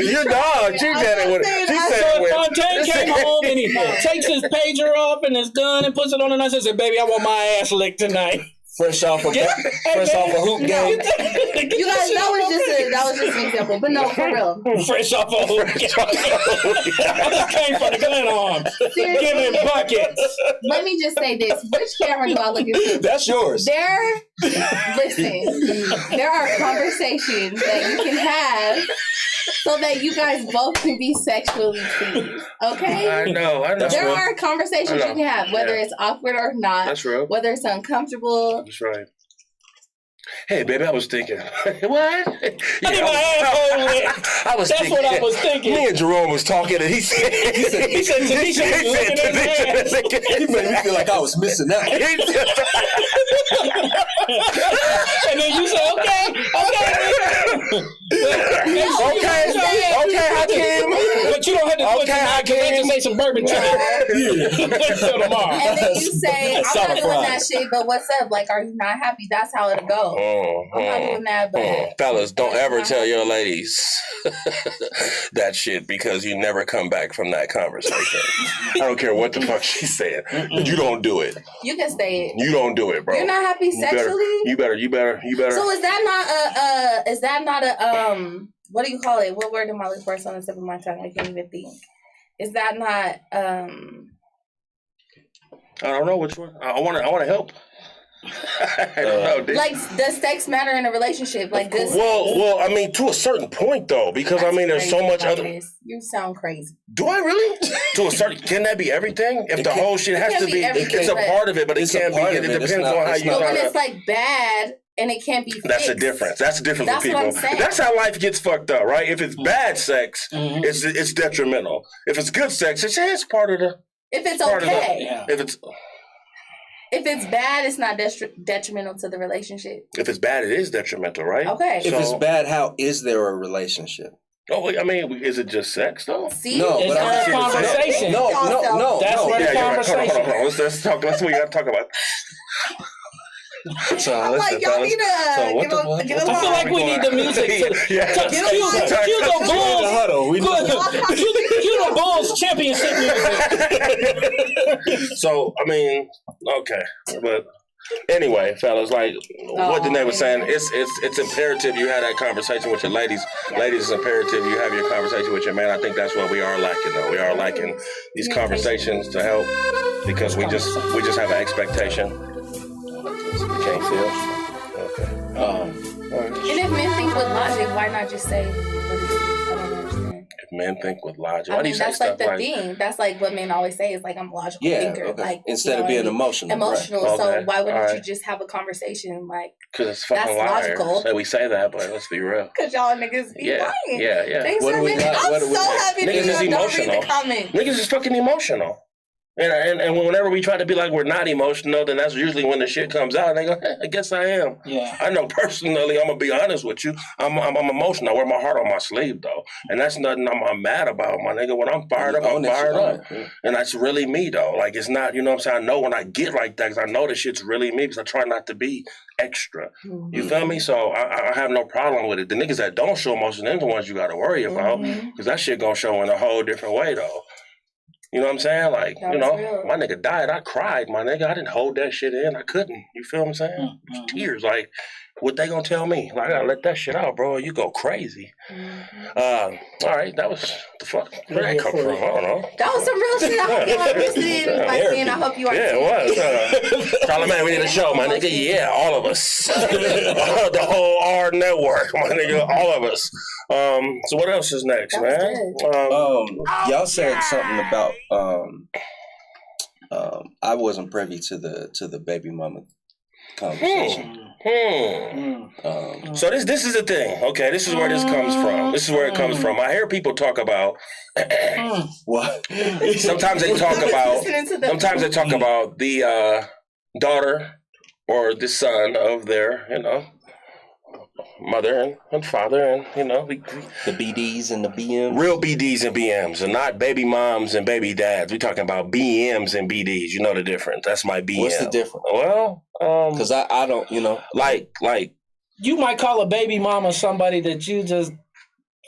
you dog. She said it with. She So said it if with. Fontaine came home and he takes his pager off and his gun and puts it on the night and said, "Baby, I want my ass licked tonight." Fresh off a hoop game. You guys, that was just an example, but no, for real. Fresh off a hoop. I just came from the Glen Arms. Give me buckets. Let me just say this: which camera do I look into? That's yours. Listen, there are conversations that you can have so that you guys both can be sexually pleased. Okay? I know. There are conversations you can have, whether it's awkward or not, That's real. whether it's uncomfortable. That's right. Hey, baby, I was thinking. What? I need my asshole licked. I was That's thinking. what I was thinking. Me and Jerome was talking, and he said, He said, "Tanisha, you looking at his ass." You made me feel like I was missing out. And then you say, okay, Hakeem. but you don't have to do it tonight because they just say some bourbon trivia. Wait till tomorrow. And then you say, I'm not Solid doing that fries. shit, but what's up? Like, are you not happy? That's how it'll go. I'm not doing that, but Fellas, don't ever tell your ladies that shit because you never come back from that conversation. I don't care what the fuck she said. You don't do it. you can say it. You don't do it, bro. You're not happy sexually? You better. So is that not a what do you call it? What word am I looking for? It's on the tip of my tongue. I can't even think. Is that not I don't know which one. I want to help. I don't know, dude. like, does sex matter in a relationship? Like this? Well, I mean, to a certain point, though, because I mean, there's so much other. You sound crazy. Do I really? To a certain, can that be everything? If the whole shit has can't to be be, everything, it's a but- part of it, but it can't be. part It of it. It's depends not- on how it's you not- But when try it's to. like bad and it can't be fixed. That's the difference. That's the difference That's with what people. I'm saying. That's how life gets fucked up, right? If it's bad sex, it's detrimental. If it's good sex, it's part of the. If it's part okay. Of the, If it's bad, it's not detrimental to the relationship. if it's bad, it is detrimental, right? Okay. If it's bad, how is there a relationship? Oh, I mean, is it just sex though? See? No, It's but not a I'm conversation. No. That's no. where the Yeah, you're right. conversation. Hold on. Let's talk. That's what we got to talk about. So I'm like, y'all need to what the fuck? give I feel like we need the music to Yeah. cue the Bulls. Cue the Bulls championship music. So I mean, okay, but anyway, fellas, like what Danae was saying, it's imperative you have that conversation with your ladies. Ladies, it's imperative you have your conversation with your man. I think that's what we are lacking, though. We are lacking these conversations to help because we just have an expectation. We can't feel. Okay. And if men think with logic, why not just say, I don't understand? If men think with logic. I Why do mean, you say that's like stuff the like? thing. That's like what men always say is like, I'm a logical Yeah, thinker. okay. Like Instead you know of being what I mean? emotional. Emotional. Right. So Okay, why wouldn't all you right. just have a conversation like? Because it's fucking That's liars. logical. So we say that, but let's be real. Because y'all niggas be Yeah, lying. yeah. Thanks What for do we making. got? I'm What do we so got? happy that Niggas is y'all don't read emotional. the comments. Niggas is fucking emotional. And whenever we try to be like we're not emotional, then that's usually when the shit comes out. And they go, I guess I am. Yeah. I know personally, I'm gonna be honest with you. I'm emotional. I wear my heart on my sleeve though, and that's nothing I'm mad about, my nigga. When I'm fired up, I'm fired up, and that's really me though. Like it's not, you know what I'm saying. I know when I get like that, because I know the shit's really me. Because I try not to be extra. You feel me? So I have no problem with it. The niggas that don't show emotion, they're the ones you got to worry about, because that shit gonna show in a whole different way though. You know what I'm saying? Like, That you know, is real. my nigga died. I cried, my nigga. I didn't hold that shit in. I couldn't. You feel what I'm saying? Tears. Like, what they gonna tell me? Like, I gotta let that shit out, bro. You go crazy. All right, that was the fuck. Where that come from? I don't know. That was some real shit. I hope you understood, like, and I hope you are. Yeah, it was. Charlamagne, we need a show, my nigga. Yeah, all of us. The whole R network, my nigga. All of us. So what else is next, man? Y'all said something about I wasn't privy to the baby mama conversation. So this is the thing. Okay, this is where this comes from. This is where it comes from. I hear people talk about What? sometimes they talk about the daughter or the son of their, you know, mother and father, and you know, the BDs and the BMs, real BDs and BMs, and not baby moms and baby dads. We talking about BMs and BDs. You know the difference. That's my BM. What's the difference? Well, because I don't, you know, like you might call a baby mama somebody that you just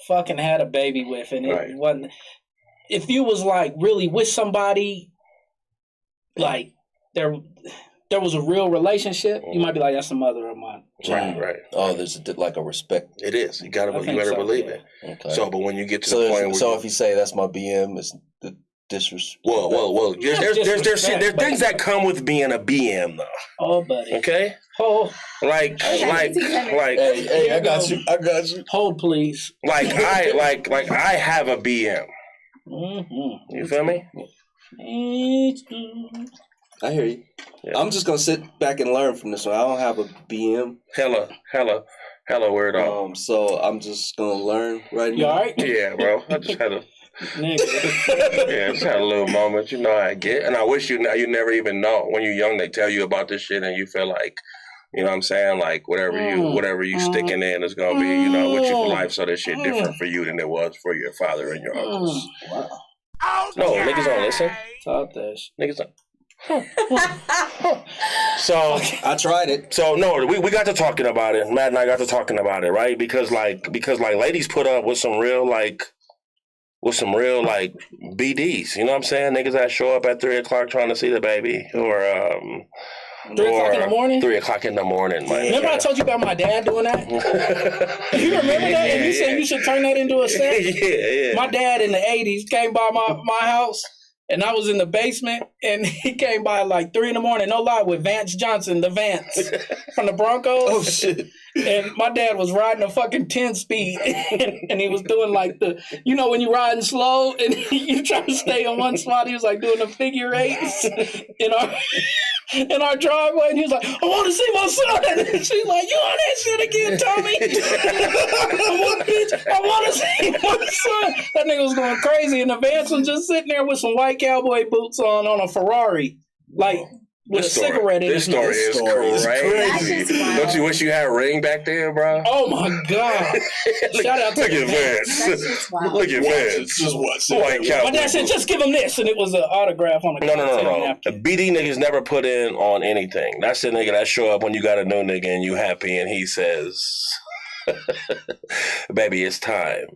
fucking had a baby with, and it wasn't. If you was like really with somebody, like there was a real relationship, you might be like, that's the mother of my child. Right. Oh, there's like a respect. It is. You better believe it. Okay. So, but when you get to the point where if you say that's my BM, it's the disrespect. Well. There's things that come with being a BM though. Oh, buddy. Okay. Oh, like. Hey, I got you. Hold, please. Like I have a BM. Mm-hmm. You feel me? I hear you. Yeah. I'm just gonna sit back and learn from this one. I don't have a BM. Hella weirdo. So I'm just gonna learn right now. You all right? Yeah, bro. I just had a little moment. You know how I get, and I wish you never even know. When you're young, they tell you about this shit, and you feel like, you know what I'm saying, like whatever you sticking in is gonna be, you know, with you for life. So this shit different for you than it was for your father and your uncles. Wow. No, niggas don't listen. Talk that shit. Niggas don't. So I tried it. So no, we got to talking about it. Matt and I got to talking about it, right? Because ladies put up with some real BDs. You know what I'm saying? Niggas that show up at 3:00 trying to see the baby, or 3:00 in the morning. 3:00 in the morning. Man. Remember I told you about my dad doing that? You remember that? And you said you should turn that into a set. Yeah. My dad in the '80s came by my house. And I was in the basement, and he came by like 3 a.m, no lie, with Vance Johnson, the Vance from the Broncos. Oh, shit. And my dad was riding a fucking 10-speed, and he was doing like when you riding slow, and you try to stay in one spot, he was like doing the figure eights in our driveway, and he was like, I want to see my son. And she's like, you on that shit again, Tommy? I want to see my son. That nigga was going crazy, and the Vance was just sitting there with some white cowboy boots on a Ferrari, like with a cigarette in his mouth. This story is crazy. Don't you wish you had a ring back there, bro? Oh my God! Shout out to Look at Vance. Look at Vance. Just watch it. White cowboy. My dad said, just give him this, and it was an autograph on a No. The BD niggas never put in on anything. That's the nigga that show up when you got a new nigga and you happy, and he says, baby, it's time.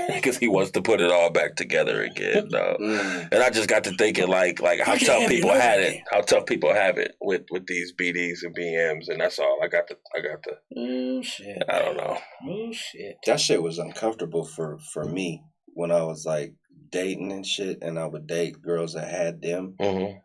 Because he wants to put it all back together again, though. And I just got to thinking, like how tough people had it. How tough people have it with these BDs and BMs, and that's all. I got to. Oh shit! I don't know. Oh shit! That shit was uncomfortable for me when I was like dating and shit, and I would date girls that had them. Mm-hmm.